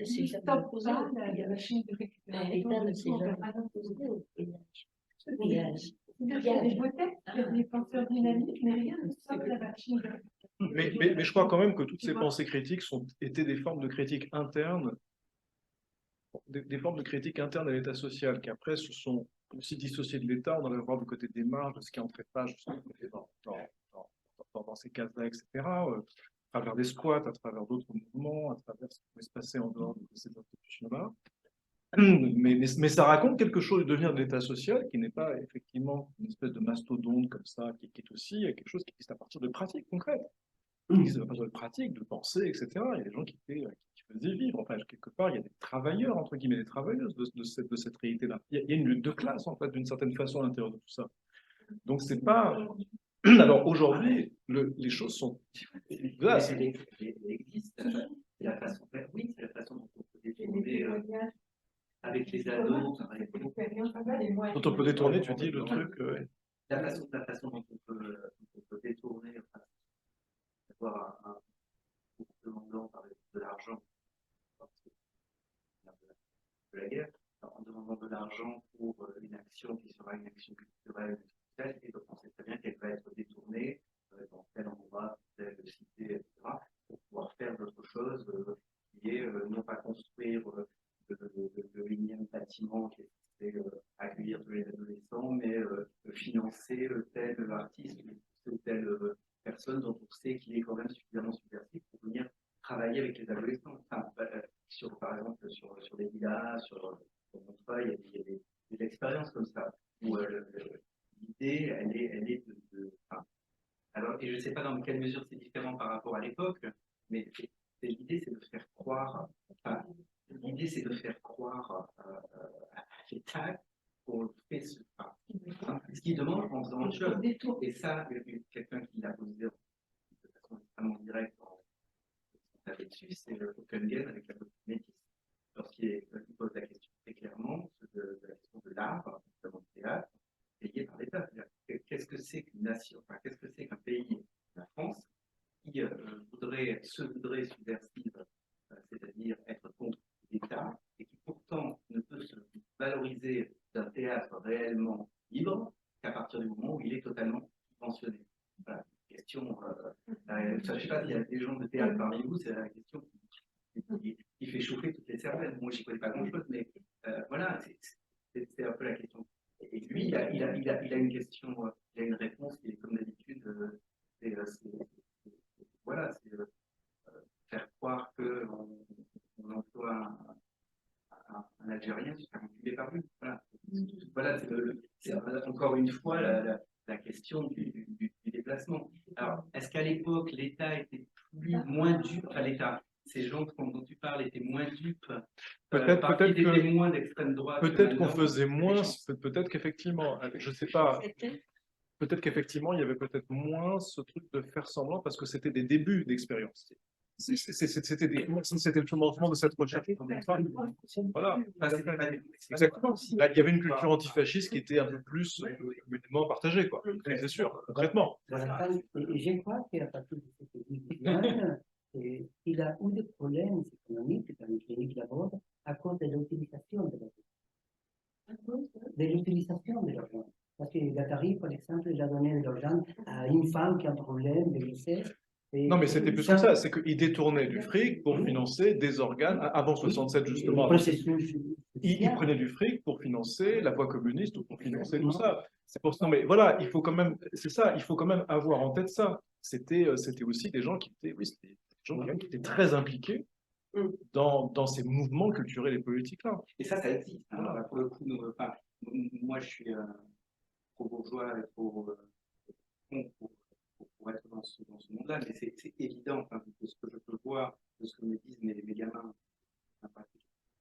Si ça Stop, peut là, poser, il y a la chaîne de récupération. l'État ne s'est de jamais tout, posé au pillage. C'est-à-dire qu'il y a des hypothèses, il y a des penseurs dynamiques, mais rien ne sort de la machine de récupération. mais je crois quand même que toutes ces pensées critiques étaient des formes de critique interne, des formes de critique interne à l'État social, qui après se sont aussi dissociées de l'État. On allait voir du côté des marges, de ce qui entrait pas justement dans ces cases-là, etc. À travers des squats, à travers d'autres mouvements, à travers ce qui pouvait se passer en dehors de ces institutions-là. Mais ça raconte quelque chose du devenir de l'État social qui n'est pas effectivement une espèce de mastodonte comme ça, qui est aussi quelque chose qui existe à partir de pratiques concrètes, qui existe à partir de pratiques, de pensées, etc. Il y a des gens qui faisaient vivre, enfin, quelque part, il y a des travailleurs, entre guillemets, des travailleuses de cette réalité-là. Il y a une lutte de classe, en fait, d'une certaine façon à l'intérieur de tout ça. Donc, c'est pas. Alors, aujourd'hui, les choses sont. Là, Elle existe. C'est la façon, oui, c'est la façon dont on peut détourner avec les ados, par exemple. dont on peut détourner, tu dis, le truc. La façon dont on peut détourner, enfin, avoir un demandant par exemple de l'argent de la guerre, en demandant de l'argent pour une action qui sera une action culturelle, sociale, et donc on sait très bien qu'elle va être détournée dans tel endroit, telle cité, etc., pour pouvoir faire d'autres choses qui est non pas construire le énième bâtiment qui est accueillir tous les adolescents, mais financer tel artiste ou telle personne dont on sait qu'il est quand même suffisamment subversif pour venir travailler avec les adolescents. Enfin, par exemple, sur les villas, sur Montreuil, il y a des expériences comme ça, où l'idée, elle est enfin, alors, et je ne sais pas dans quelle mesure c'est différent par rapport à l'époque, mais l'idée, c'est de faire croire, enfin, l'idée, c'est de faire croire à l'État qu'on fait ce qu'il demande en faisant autre chose. Et ça, quelqu'un qui l'a posé de façon extrêmement directe là-dessus, c'est Hockengen avec la politique métisse. Lorsqu'il pose la question très clairement de la question de l'art, notamment du théâtre, payé par l'État. Qu'est-ce que c'est qu'une nation, enfin, qu'est-ce que c'est qu'un pays, la France, qui se voudrait subversive, c'est-à-dire être contre l'État, et qui pourtant ne peut se valoriser d'un théâtre réellement libre qu'à partir du moment où il est totalement subventionné. Voilà. Question, je ne sais pas s'il y a des gens de théâtre parmi vous, c'est la question qui fait chauffer toutes les cervelles. Moi, je n'y connais pas grand-chose, mais voilà, c'est un peu la question. Et lui, il a une question, il a une réponse qui est comme d'habitude, voilà, c'est faire croire qu'on emploie un Algérien se faire enculer par lui. Voilà, voilà c'est encore une fois la question du déplacement. Alors, est-ce qu'à l'époque, l'État était moins dupe, enfin l'État, ces gens dont tu parles étaient moins dupes, Peut-être des que témoins d'extrême droite. peut-être qu'on faisait moins, peut-être qu'effectivement, je ne sais pas, peut-être qu'effectivement, il y avait peut-être moins ce truc de faire semblant parce que c'était des débuts d'expérience. C'était le commencement de cette recherche. Voilà. Exactement. Là, il y avait une culture antifasciste qui était un peu plus communément partagée, quoi. C'est sûr, concrètement. Et je crois qu'à partir de cette vision, il a eu des problèmes économiques dans le pays d'abord à cause de l'utilisation de l'argent. De l'utilisation de l'argent. Parce que Gattari, par exemple, il a donné de l'argent à une femme qui a un problème de grossesse. Non, mais c'était plus que ça, c'est qu'il détournait du fric pour financer des organes, avant 67 justement, il prenait du fric pour financer la voie communiste ou pour financer tout ça. C'est pour ça, mais voilà, il faut quand même, c'est ça, il faut quand même avoir en tête ça. C'était aussi des gens qui étaient, oui, c'était des gens quand même qui étaient très impliqués dans ces mouvements culturels et politiques-là. Et ça existe. Hein. Alors, pour le coup, moi, je suis pro-bourgeois et pour être dans ce monde-là, mais c'est évident, enfin, de ce que je peux voir, de ce que me disent mes gamins,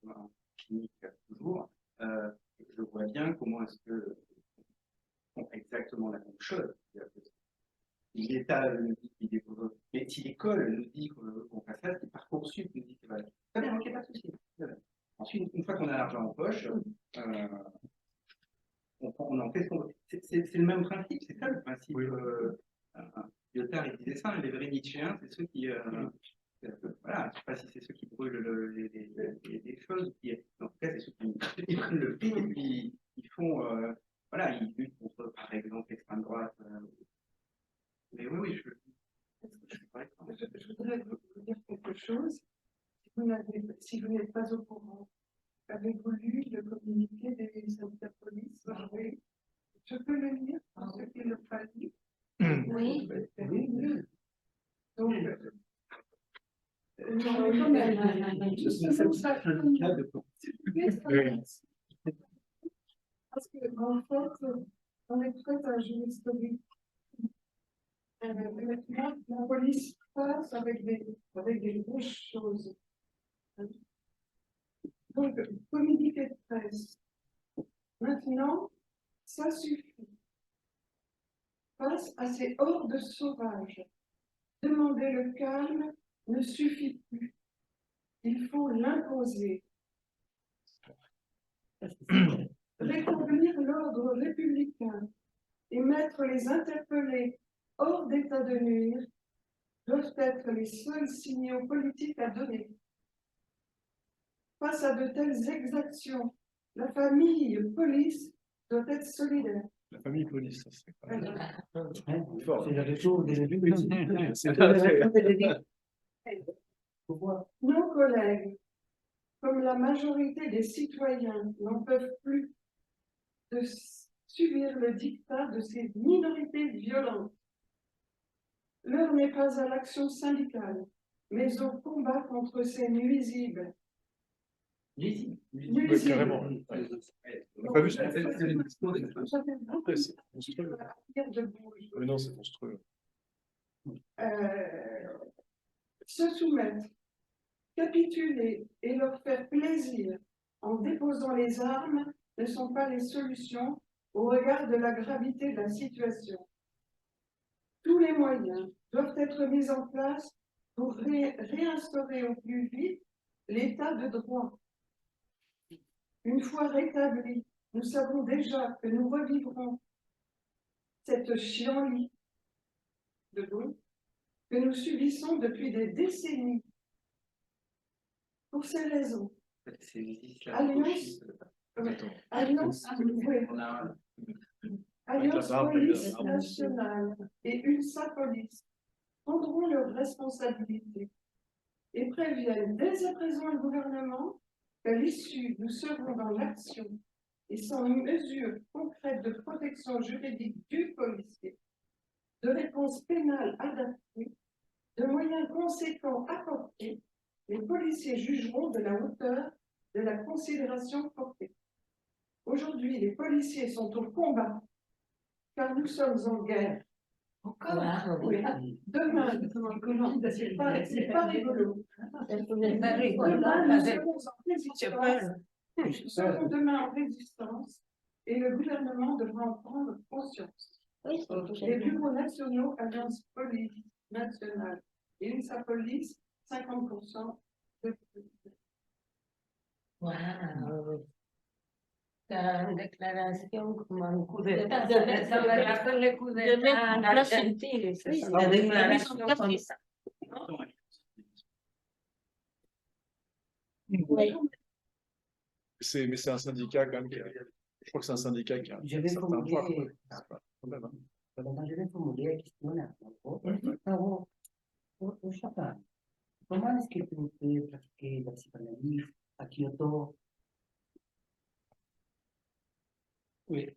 en clinique toujours, je vois bien comment est-ce que font exactement la même chose. L'État nous dit qu'il est pour eux, mais si l'école nous dit qu'on fasse ça, si Parcoursup nous dit que voilà. Très bien, ok, pas de souci. Ensuite, une fois qu'on a l'argent en poche, on en fait ce qu'on veut. C'est le même principe, c'est ça le principe. Oui. Lyotard, il disait ça, les vrais Nietzschéens, c'est ceux qui Voilà, je ne sais pas si c'est ceux qui brûlent les choses, en tout cas, c'est ceux qui prennent le fil et puis ils font, voilà, ils luttent contre, par exemple, l'extrême droite. Mais oui, Je voudrais vous dire quelque chose. Si vous n'êtes pas au courant, avez-vous lu le communiqué des syndicats de police? Oui. Je peux le lire pour ceux qui ne l'ont pas lu. Oui. Donc, quand même, justement, ça, parce que, en fait, on est prêt à jouer historique. Maintenant, la police passe avec des grosses choses. Donc, communiqué de presse. Maintenant, ça suffit. Face à ces hordes sauvages, demander le calme ne suffit plus. Il faut l'imposer. Rétablir l'ordre républicain et mettre les interpellés hors d'état de nuire doivent être les seuls signaux politiques à donner. Face à de telles exactions, la famille police doit être solidaire. La famille police, ça c'est quand même C'est le retour des débuts. c'est Nos collègues, comme la majorité des citoyens, n'en peuvent plus de subir le dictat de ces minorités violentes. L'heure n'est pas à l'action syndicale, mais au combat contre ces nuisibles. Oui, carrément. On n'a pas vu ça. C'est monstrueux. Mais non, c'est monstrueux. Se soumettre, capituler et leur faire plaisir en déposant les armes ne sont pas les solutions au regard de la gravité de la situation. Tous les moyens doivent être mis en place pour réinstaurer au plus vite l'état de droit. Une fois rétabli, nous savons déjà que nous revivrons cette chienlit de bruit que nous subissons depuis des décennies. Pour ces raisons, Alliance Police Nationale et ULSA Police prendront leurs responsabilités et préviennent dès à présent le gouvernement qu'à l'issue, nous serons dans l'action et sans une mesure concrète de protection juridique du policier, de réponse pénale adaptée, de moyens conséquents apportés, les policiers jugeront de la hauteur de la considération portée. Aujourd'hui, les policiers sont au combat, car nous sommes en guerre. Encore oui. Demain, c'est pas rigolo. Demain, nous serons en résistance. Nous serons demain en résistance et le gouvernement devra en prendre conscience. Les bureaux nationaux, Alliance Police Nationale et UNSA Police, 50% de. Wow. Une déclaration comme un coup d'État. Ça me rappelle le coup d'État en Argentine. C'est une déclaration comme ça. Mais c'est un syndicat quand même je crois que c'est un syndicat qui a un certain poids. Je vais formuler la question au Japon. Comment est-ce que tu peux pratiquer la psychanalyse à Kyoto? Oui,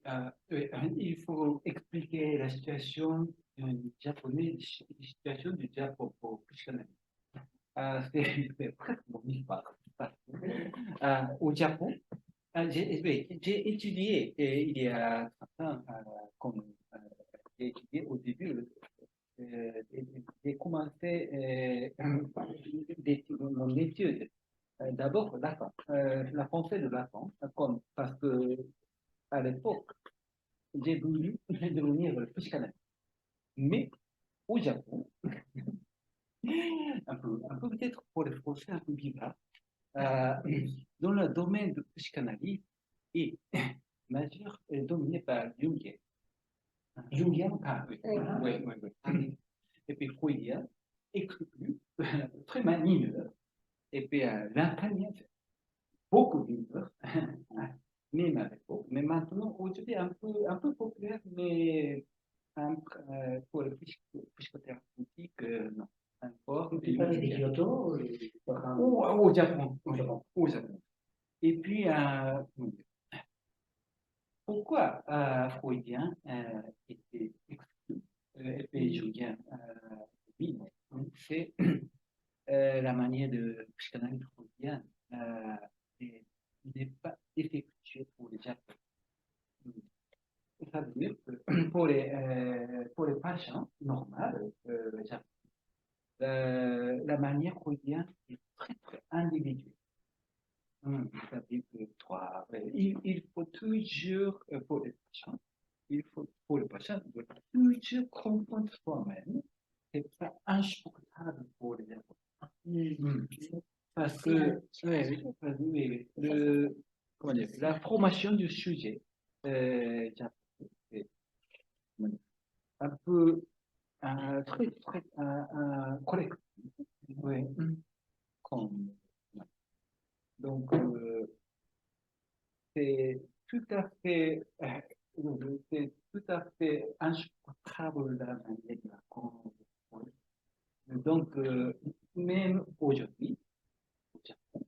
il faut expliquer la situation du japonais, la situation du Japon pour psychanalyse. C'est presque mon histoire. Au Japon, j'ai étudié il y a 30 ans, comme j'ai étudié au début, j'ai commencé mon étude. D'abord, Lacan, la pensée de Lacan, comme, parce que à l'époque, j'ai voulu devenir psychanalyste. Mais au Japon, un peu peut-être pour les Français un peu bizarre, dans le domaine de psychanalyse est majeur dominé par Jungien. Jungien? Oui. Et puis Freudien exclu, très mineur, et puis l'italien fait beaucoup de mineurs, même avec beaucoup, mais maintenant, aujourd'hui, un peu populaire, mais pour le psychothérapeutique, non, encore. Tu parlais de Kyoto Au Japon, au Japon. Et puis, pourquoi Freudien était exclu, et puis Julien Vino, c'est la manière de psychanalyse freudienne n'est pas effectuée pour les Japonais. Ça veut dire que pour les patients normaux, la manière freudienne est très, très individuelle. C'est-à-dire que il faut toujours, pour les patients, pour le patient, il faut toujours comprendre soi-même. C'est pas insupportable pour les Japonais. Parce que comment dire, la formation du sujet japonais est un peu très, très correct. Oui. Donc, c'est tout à fait insupportable la manière de la comprendre. Donc, même aujourd'hui, au Japon,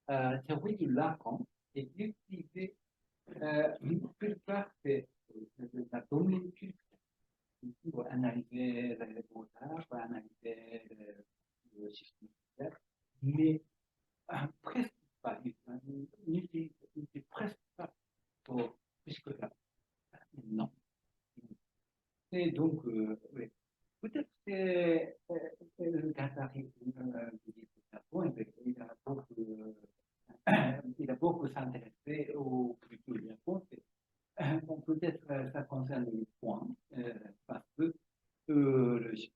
la théorie du Lacan est utilisée plus tard que la domination pour analyser les beaux-arts, pour analyser le système militaire, mais presque pas, n'utilise presque pas pour puisque là, non. Et donc, oui. Peut-être que le Qatari, il a beaucoup s'intéressé au culture du Japon. Peut-être ça concerne les points, parce que peut-être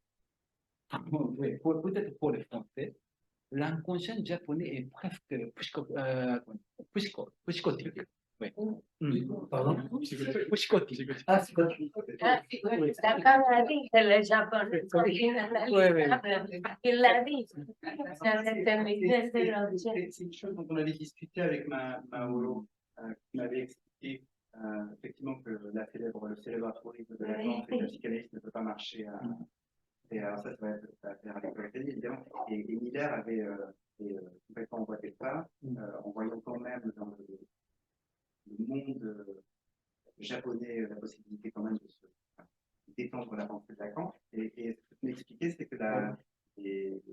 pour les Français, l'inconscient japonais est presque psychotique. Oui. Pardon? Psychotique. Ah, psychotique. Lacan a dit que les Japonais sont inanalysables. Il l'a dit. Ça déterminait de l'objet. C'est une chose dont on avait discuté avec Mauro, qui m'avait expliqué effectivement que le célèbre aphorisme de Lacan, c'est que la psychanalyse ne peut pas marcher à. Et alors ça va faire avec Cocktail, évidemment. Et Miller avait complètement emboîté ça, en voyant quand même dans le monde japonais la possibilité quand même de se d'étendre la pensée de Lacan. Et ce que tu m'expliquais, c'est que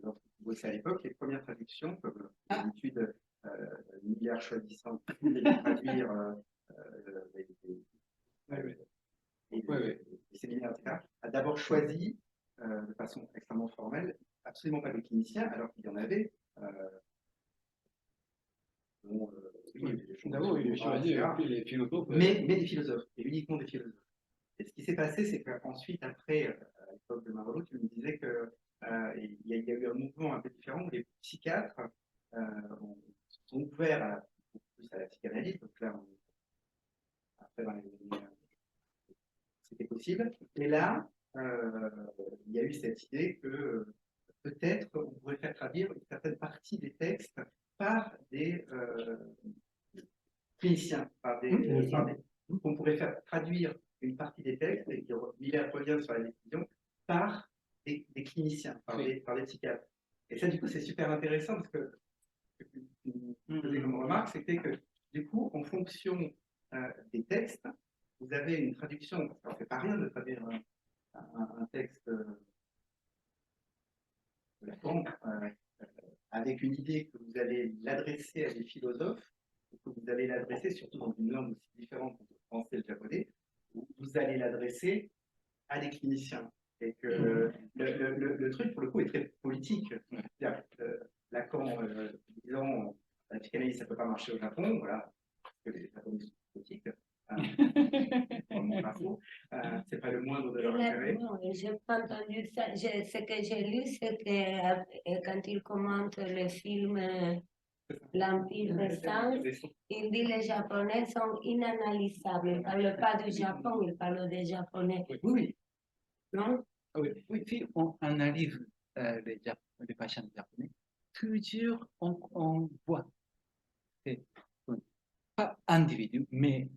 lorsque tu bossais à l'époque, les premières traductions, comme d'habitude, Miller choisissant de traduire les séminaires, etc., a d'abord choisi de façon extrêmement formelle, absolument pas des cliniciens, alors qu'il y en avait. Les philosophes. Mais des philosophes, et uniquement des philosophes. Et ce qui s'est passé, c'est qu'ensuite, après, à l'époque de Marolo, tu me disais qu'il y a eu un mouvement un peu différent où les psychiatres sont ouverts plus à la psychanalyse. Donc là, après, dans les années, c'était possible. Et là, il y a eu cette idée que peut-être on pourrait faire traduire une certaine partie des textes par des cliniciens, on pourrait faire traduire une partie des textes, et Miller revient sur la décision, par des cliniciens, par des psychiatres. Et ça, du coup, c'est super intéressant parce que ce que tu faisais comme remarque, c'était que, du coup, en fonction des textes, vous avez une traduction, parce qu'on ne fait pas rien de traduire un texte de Lacan, avec une idée que vous allez l'adresser à des philosophes, ou que vous allez l'adresser surtout dans une langue aussi différente que le français et le japonais, où vous allez l'adresser à des cliniciens. Et que le truc, pour le coup, est très politique. Lacan, disant la psychanalyse, ça ne peut pas marcher au Japon, voilà, parce que les Japonais sont politiques. C'est pas le moindre de leur intérêt. J'ai pas entendu ça. Ce que j'ai lu, c'est que quand il commente le film L'Empire des Sens, il dit que les Japonais sont inanalysables. Il ne parle pas du Japon, il parle des Japonais. Oui. Non? Oui, si on analyse les patients japonais, toujours on voit, c'est pas individu, mais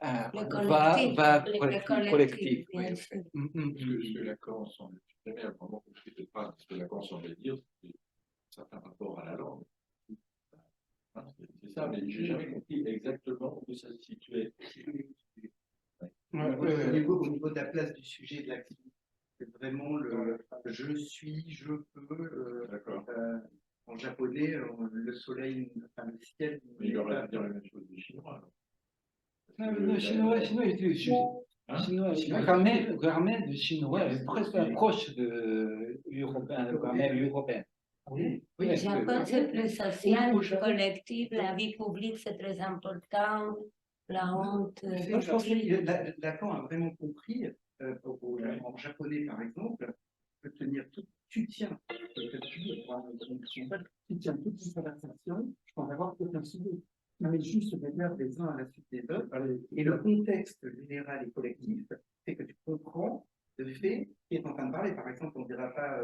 Le collectif. bien sûr. Ce que Lacan semble, j'ai jamais vraiment compris cette phrase, ce que Lacan semblait dire, c'est un certain rapport à la langue. Hein, c'est ça, mais j'ai jamais compris exactement où ça se situait. Au niveau de la place du sujet et de l'action, c'est vraiment le je suis, je peux. D'accord. En japonais, le soleil, enfin, le ciel. Mais il aurait pu dire la même chose des Chinois. Le chinois utilise sujet. Hein? Grammaire du chinois est presque proche de grammaire européenne. Oui. Le Oui, Japon, c'est plus social, collectif, la vie publique, c'est très important, la honte. Moi, je pense que Lacan a vraiment compris, en japonais par exemple, de tenir tout, tu tiens, tu tiens toute une conversation, je pense avoir aucun sujet. Mais juste les verbes les uns à la suite des autres, et le contexte général et collectif fait que tu comprends le fait qui est en train de parler. Par exemple, on ne dira pas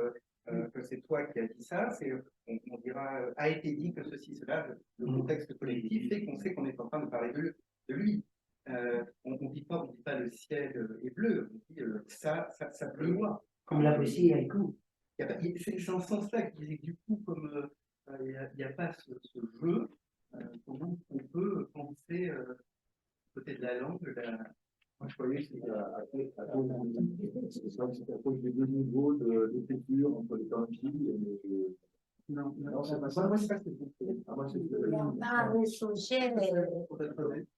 que c'est toi qui as dit ça, on dira a été dit que ceci, cela. Le contexte collectif fait qu'on sait qu'on est en train de parler de lui. On ne dit pas le ciel est bleu, on dit ça pleut. Comme la poésie haïku. C'est en ce sens-là que du coup, comme il n'y a pas ce jeu, comment on peut penser côté de la langue. Moi, je croyais que c'était à cause des deux niveaux d'écriture entre les kanji et Non, c'est pas ça. Moi, c'est pas ce que je fais. Ah, moi, c'est Il n'y a pas un sujet,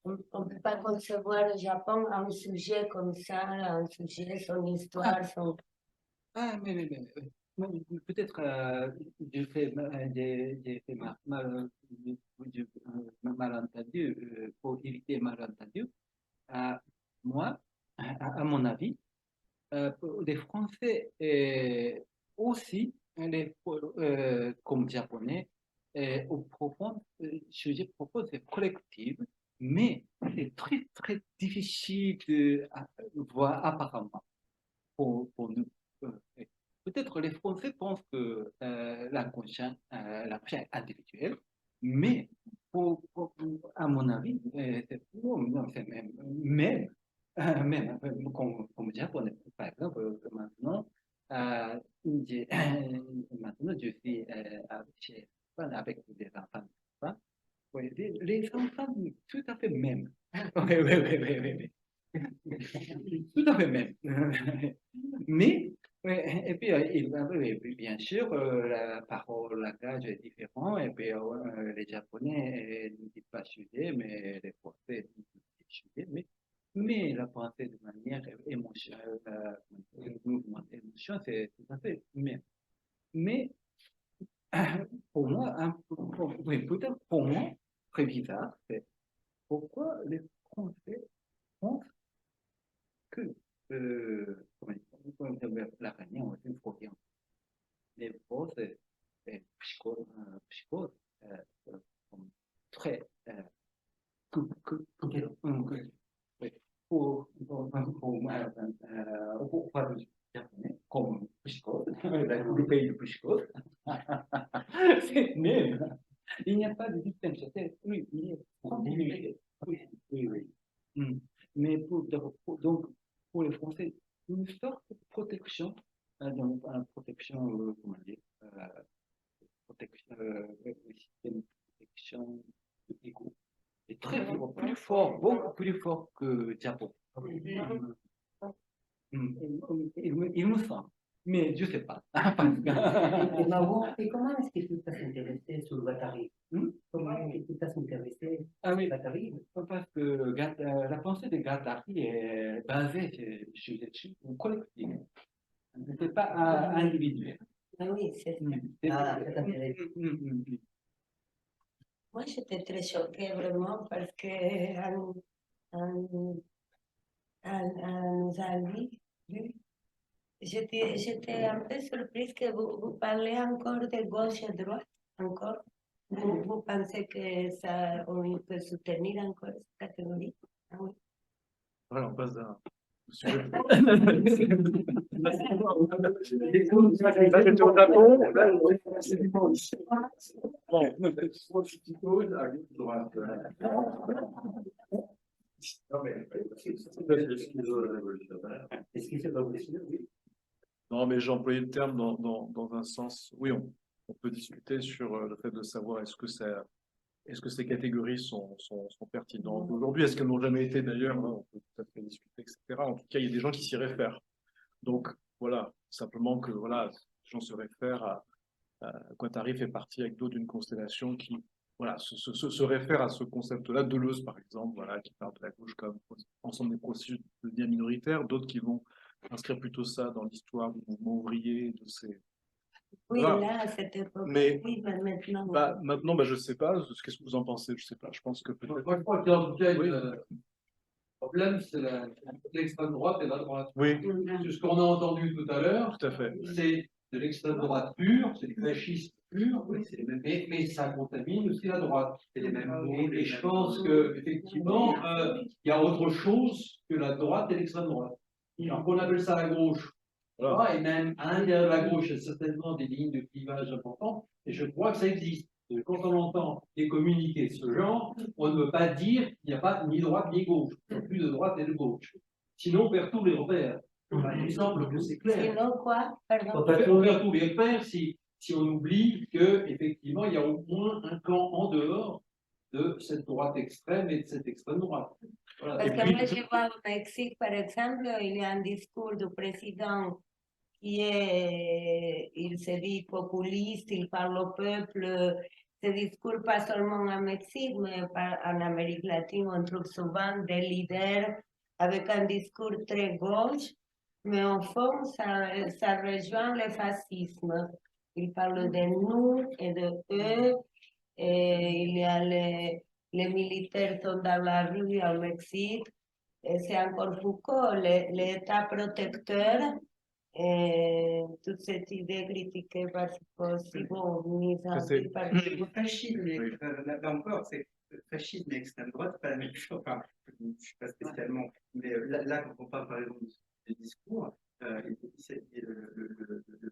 on ne peut pas concevoir le Japon un sujet comme ça, un sujet, son histoire, son... Ah, mais peut-être j'ai fait malentendu, pour éviter malentendu. Moi, à mon avis, pour les Français aussi, comme Japonais, au profond, je propose c'est collectif, mais c'est très, très difficile de voir apparemment pour nous. Peut-être les Français pensent que la conscience est individuelle, mais à mon avis, c'est même comme japonais, par exemple, maintenant, maintenant je suis avec des enfants. Oui, les enfants, tout à fait même. Oui, oui, oui, oui, oui, oui. Tout à fait même. Mais, et puis, bien sûr, la parole, le langage est différent. Et puis, les Japonais ne disent pas sujet, mais les Français disent sujet. Mais la pensée de manière émotionnelle, le mouvement d'émotion, c'est tout à fait même. Mais, pour moi, oui, peut-être pour moi, très bizarre, c'est pourquoi les Français pensent que, comment dire, la réunion est une phobie. Les fausses psychoses, comme très, oui, pour parler japonais, comme psychose, le pays de psychose, c'est même. Il n'y a pas de distinction. Oui, il y a continuité. Oui, oui, oui. Mais donc, pour les Français, une sorte de protection, donc une protection, comment dire, protection, système de protection de l'ego est très fort, plus fort, beaucoup plus fort que Japon. Il me semble. Mais je ne sais pas. Et Mao, et comment est-ce que tu t'es intéressé sur Guattari? Comment est-ce que tu t'es intéressé Ah oui, sur Guattari? parce que la pensée de Guattari est basée sur le collectif. Ce n'est pas individuel. Ah oui, c'est ça. C'est intéressant. Moi, j'étais très choquée vraiment parce que nous a lu. J'étais un peu surprise que vous parlez encore de gauche et droite, encore. Vous pensez que ça, on peut soutenir encore cette catégorie? Ah oui. Ouais, on passe Est-ce qu'il s'est pas possible? Oui. Non, mais j'ai employé le terme dans un sens. Oui, on peut discuter sur le fait de savoir est-ce que ces catégories sont pertinentes aujourd'hui? Est-ce qu'elles n'ont jamais été d'ailleurs? Hein, on peut tout à fait discuter, etc. En tout cas, il y a des gens qui s'y réfèrent. Donc, voilà, simplement que voilà, les gens se réfèrent à Guattari fait partie avec d'autres d'une constellation qui voilà, se réfère à ce concept-là. Deleuze, par exemple, voilà, qui parle de la gauche comme ensemble des processus de lien minoritaire, d'autres qui vont inscrire plutôt ça dans l'histoire du mouvement ouvrier, de ces. Oui, Voilà. là, à cette époque. Mais oui, mais maintenant. maintenant, je ne sais pas. Qu'est-ce que vous en pensez? Je ne sais pas. Je pense que peut-être. Moi, je crois qu'en tout cas, Oui. le problème, c'est l'extrême droite et la droite. Oui, C'est ce qu'on a entendu tout à l'heure. tout à fait. C'est de l'extrême droite pure, c'est du fascisme pur, mais ça contamine aussi la droite. C'est les mêmes mots, Et je pense qu'effectivement, il y a autre chose que la droite et l'extrême droite. Alors qu'on appelle ça la gauche. Voilà. Et même à l'intérieur de la gauche, il y a certainement des lignes de clivage importantes, et je crois que ça existe. Et quand on entend des communiqués de ce genre, on ne veut pas dire qu'il n'y a pas ni droite ni gauche, il n'y a plus de droite et de gauche. Sinon, on perd tous les repères. Enfin, il me semble que c'est clair. Sinon, quoi? Pardon. On perd tous les repères si on oublie qu'effectivement, il y a au moins un camp en dehors de cette droite extrême et de cette extrême droite. Voilà. Parce que moi, je vois au Mexique, par exemple, il y a un discours du président il se dit populiste, il parle au peuple. Ce discours, pas seulement en Mexique, mais en Amérique latine, on trouve souvent des leaders avec un discours très gauche, mais en fond, ça rejoint le fascisme. Il parle de nous et de eux, et il y a les militaires sont dans la rue au Mexique. C'est encore Foucault, l'État protecteur. Toute cette idée critiquée par Foucault, mise en C'est- par Le fascisme, là encore, c'est fascisme et extrême droite, c'est pas la même chose. Enfin, je ne suis pas spécialement. Mais là, quand on parle par exemple du discours, le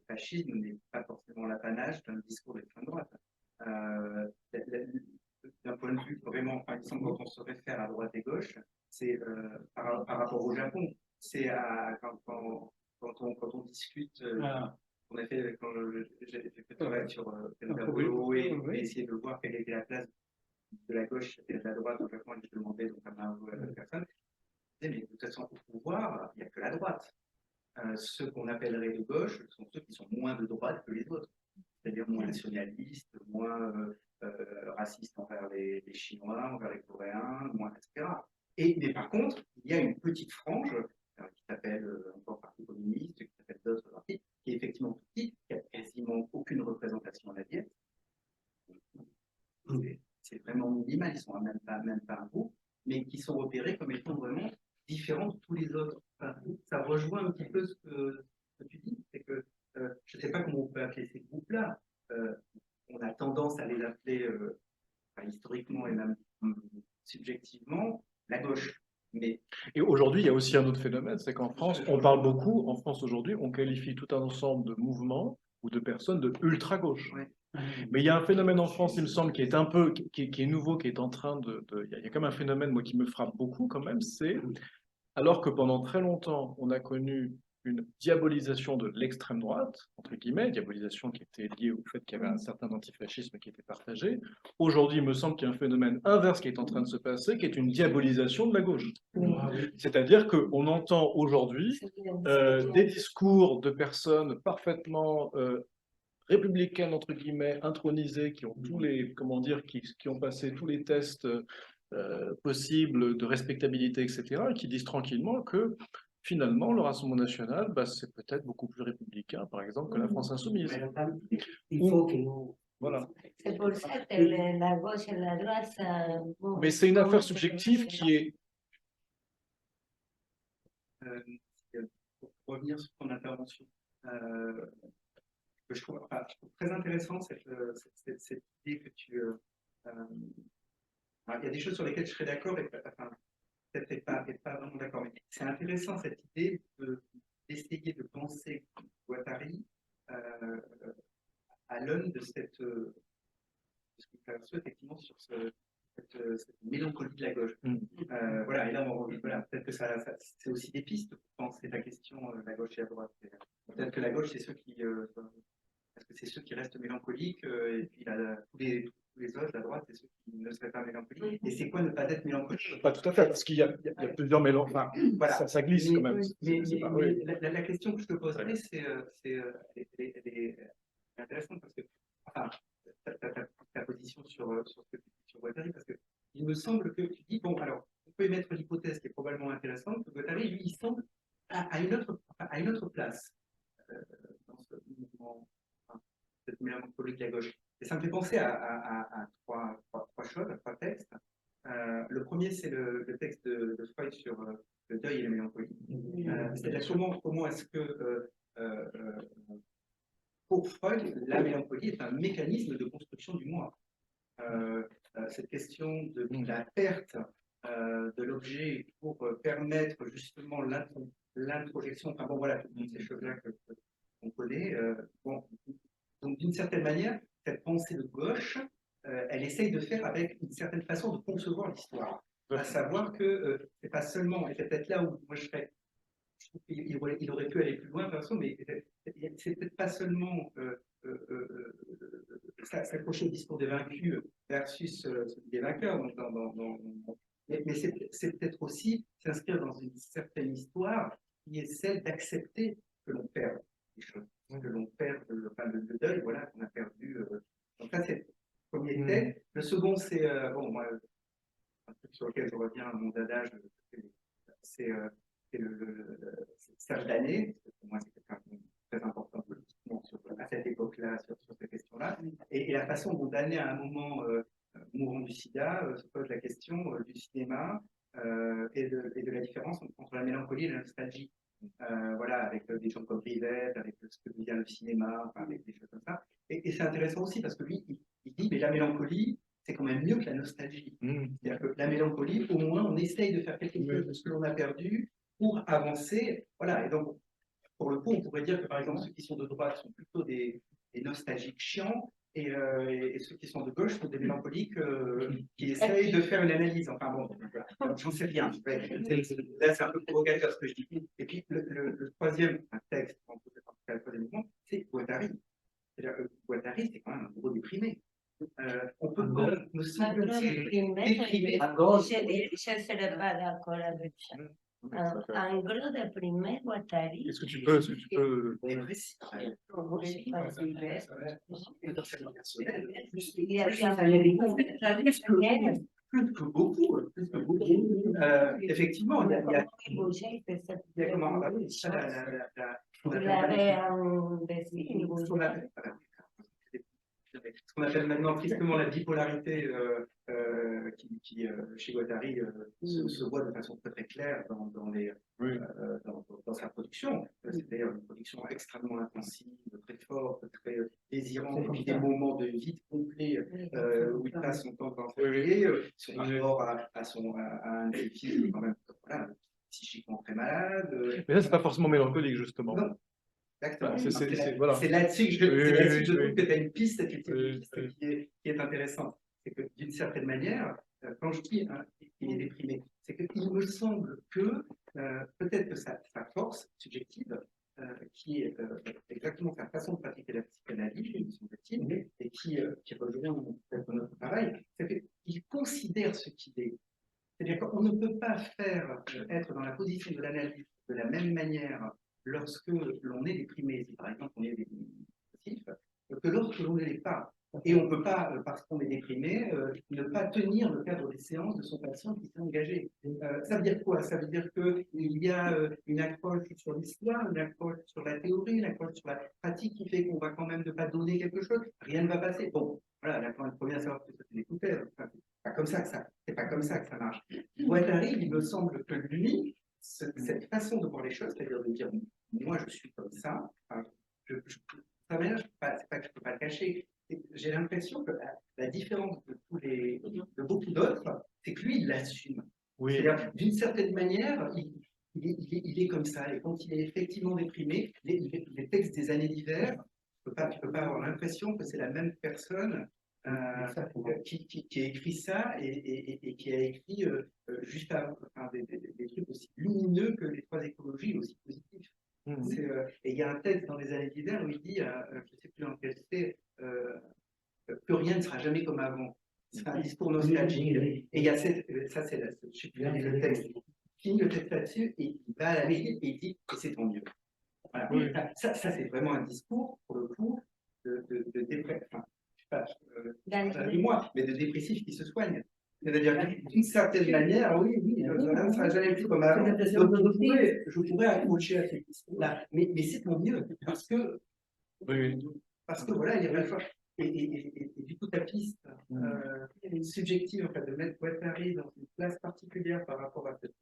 fascisme n'est pas forcément l'apanage d'un discours d'extrême droite. D'un point de vue vraiment, par exemple, quand on se réfère à droite et gauche, c'est par rapport au Japon. C'est quand on discute. En effet, quand j'ai fait travail sur Pendergolo et essayer de voir quelle était la place de la gauche et de la droite au Japon, et je demandais donc à ma personne, je disais, mais de toute façon, au pouvoir, il n'y a que la droite. Ceux qu'on appellerait de gauche sont ceux qui sont moins de droite que les autres, c'est-à-dire moins nationalistes, moins racistes envers les Chinois, envers les Coréens, moins, etc. Mais par contre, il y a une petite frange qui s'appelle encore Parti communiste, qui s'appelle d'autres partis, qui est effectivement petite, qui n'a quasiment aucune représentation à la diète. C'est vraiment minimal, ils ne sont même pas un groupe, mais qui sont repérés comme étant vraiment différents de tous les autres. Enfin, ça rejoint un petit peu ce que tu dis, c'est que je ne sais pas comment on peut appeler ces groupes-là. On a tendance à les appeler historiquement et même subjectivement la gauche. Mais Et aujourd'hui, il y a aussi un autre phénomène, c'est qu'en France, on parle beaucoup, en France aujourd'hui, on qualifie tout un ensemble de mouvements ou de personnes de ultra-gauche. Ouais. Mais il y a un phénomène en France, il me semble, qui est un peu, qui est nouveau, qui est en train il y a comme un phénomène, moi, qui me frappe beaucoup quand même, c'est, alors que pendant très longtemps, on a connu une diabolisation de l'extrême droite, entre guillemets, diabolisation qui était liée au fait qu'il y avait un certain antifascisme qui était partagé. Aujourd'hui, il me semble qu'il y a un phénomène inverse qui est en train de se passer, qui est une diabolisation de la gauche. C'est-à-dire qu'on entend aujourd'hui des discours de personnes parfaitement républicaines, entre guillemets, intronisées, qui ont tous les, comment dire, qui ont passé tous les tests possibles de respectabilité, etc., et qui disent tranquillement que finalement, le Rassemblement national, c'est peut-être beaucoup plus républicain, par exemple, que la France insoumise. Il faut que nous. Voilà. C'est pour ça que la gauche et la droite, ça. Mais c'est une affaire subjective qui est. Pour revenir sur ton intervention, je trouve très intéressant cette idée que tu. Il y a des choses sur lesquelles je serais d'accord, peut-être pas vraiment d'accord, mais c'est intéressant cette idée d'essayer de penser Guattari à l'aune de cette ce qu'il perçoit effectivement sur cette mélancolie de la gauche. Voilà, et là, voilà, peut-être que c'est aussi des pistes pour penser la question la gauche et la droite. Peut-être que la gauche, c'est ceux qui, parce que c'est ceux qui restent mélancoliques, et puis tous les autres, la droite, c'est ceux qui ne seraient pas mélancoliques. Et c'est quoi ne pas être mélancolique? Pas tout à fait, parce qu'il y a plusieurs mélanges. Enfin, voilà. ça glisse quand même. Mais la question que je te poserai, elle est intéressante parce que, enfin, ta position sur Guattari, parce que il me semble que tu dis, bon, alors, on peut émettre l'hypothèse qui est probablement intéressante, que Guattari, lui, il semble à une autre place dans ce mouvement, enfin, cette mélancolie de la gauche. Et ça me fait penser à trois choses, à trois textes. Le premier, c'est le texte de Freud sur le deuil et la mélancolie. C'est-à-dire comment est-ce que pour Freud, la mélancolie est un mécanisme de construction du moi. Cette question de la perte de l'objet pour permettre justement l'introjection, enfin bon voilà, toutes ces choses-là qu'on connaît. Bon, donc d'une certaine manière, cette pensée de gauche, elle essaye de faire avec une certaine façon de concevoir l'histoire. À savoir que c'est pas seulement, et c'est peut-être là où moi je trouve qu'il aurait pu aller plus loin, perso, mais c'est peut-être pas seulement s'accrocher au discours des vaincus versus celui des vainqueurs. Mais c'est peut-être aussi s'inscrire dans une certaine histoire qui est celle d'accepter que l'on perd les choses, que l'on perd le deuil, voilà, qu'on a perdu. Donc ça, c'est le premier texte. Le second, c'est, bon, moi, un truc sur lequel je reviens à mon dadage, c'est Serge Danet, pour moi c'est quelqu'un de très important politiquement à cette époque-là, sur ces questions-là, et la façon dont Danet, à un moment mourant du sida, se pose la question du cinéma et de la différence entre la mélancolie et la nostalgie. Voilà, avec des gens comme Rivette, avec ce que devient le cinéma, enfin, avec des choses comme ça. Et c'est intéressant aussi parce que lui, il dit, mais la mélancolie, c'est quand même mieux que la nostalgie. C'est-à-dire que la mélancolie, au moins, on essaye de faire quelque chose de ce que l'on a perdu pour avancer. Voilà, et donc, pour le coup, on pourrait dire que, par exemple, ceux qui sont de droite sont plutôt des nostalgiques chiants, et ceux qui sont de gauche sont des mélancoliques qui essayent de faire une analyse. Enfin bon, j'en sais rien. Là, c'est un peu provocateur ce que je dis. Et puis, le troisième texte, le troisième mouvement, c'est Guattari. C'est-à-dire que Guattari, c'est quand même un gros déprimé. On peut me semble-t-il déprimer. Je ne serais pas d'accord avec ça. Un gros déprimé, Guattari. Est-ce que tu peux... Plus que beaucoup. Effectivement, il y a comment ce qu'on appelle maintenant tristement la bipolarité qui chez Guattari se voit de façon très très claire dans sa production. C'est-à-dire une production extrêmement intensive, très forte, très désirante, et puis des moments de vide complet où il passe son temps dans son rapport à un de ses fils qui est quand même voilà, psychiquement très malade. Mais ça, c'est pas forcément mélancolique, justement. Non. Exactement. Voilà. C'est là-dessus que je trouve que tu as une piste, qui est intéressante. C'est que d'une certaine manière, quand je dis qu'il est déprimé, c'est qu'il me semble que peut-être que sa force subjective, qui est exactement sa façon de pratiquer la psychanalyse, me semble-t-il, et qui rejoint peut-être notre travail, c'est qu'il considère ce qu'il est. C'est-à-dire qu'on ne peut pas être dans la position de l'analyse de la même manière lorsque l'on est déprimé, si par exemple on est dépressif, que lorsque l'on ne l'est pas. Et on ne peut pas, parce qu'on est déprimé, ne pas tenir le cadre des séances de son patient qui s'est engagé. Ça veut dire quoi? Ça veut dire qu'il y a une approche sur l'histoire, une approche sur la théorie, une approche sur la pratique qui fait qu'on va quand même ne pas donner quelque chose, rien ne va passer. Bon, voilà, la première savoir que c'est l'écouter. C'est pas comme ça que ça marche. Guattari, il me semble que lui, cette façon de voir les choses, c'est-à-dire de dire moi je suis comme ça, enfin, c'est pas que je ne peux pas le cacher. J'ai l'impression que la différence de beaucoup d'autres, c'est que lui, il l'assume. Oui. C'est-à-dire, d'une certaine manière, il est comme ça. Et quand il est effectivement déprimé, les textes des années d'hiver, tu peux pas avoir l'impression que c'est la même personne qui a écrit ça et qui a écrit juste avant, enfin, des trucs aussi lumineux que les trois écologies, aussi positifs. Et il y a un texte dans les années d'hiver où il dit, je ne sais plus dans quel c'est, que rien ne sera jamais comme avant. C'est un discours nostalgique. Et il y a ça c'est je sais plus le texte. Il finit le texte là-dessus et il va à la ville et il dit que c'est tant mieux. Voilà. Oui. Ça c'est vraiment un discours, pour le coup, de dépressif, enfin, je sais pas, moi, mais de dépressif qui se soigne. C'est-à-dire d'une certaine manière, oui, rien ne sera jamais plus comme avant. Donc, je pourrais accrocher à ce discours-là. Mais c'est tant mieux, parce que voilà, il y a pas le choix. Et du coup, ta piste subjective, en fait, de mettre Guattari dans une place particulière par rapport à cette.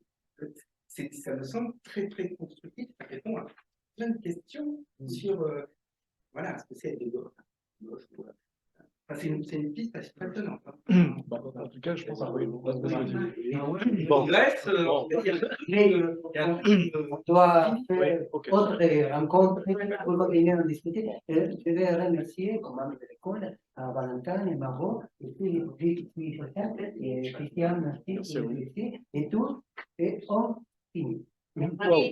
Ça me semble très, très constructif. Ça répond à plein de questions sur voilà, ce que c'est de gauche. Enfin, c'est une piste assez passionnante. En tout cas, je pense que oui. Bon, bref, On doit faire autre rencontre pour continuer à discuter. Je vais remercier, comme membre de l'école, Valentin et Margot, et puis Brigitte qui et Christian, merci, et tout, et on finit. Wow.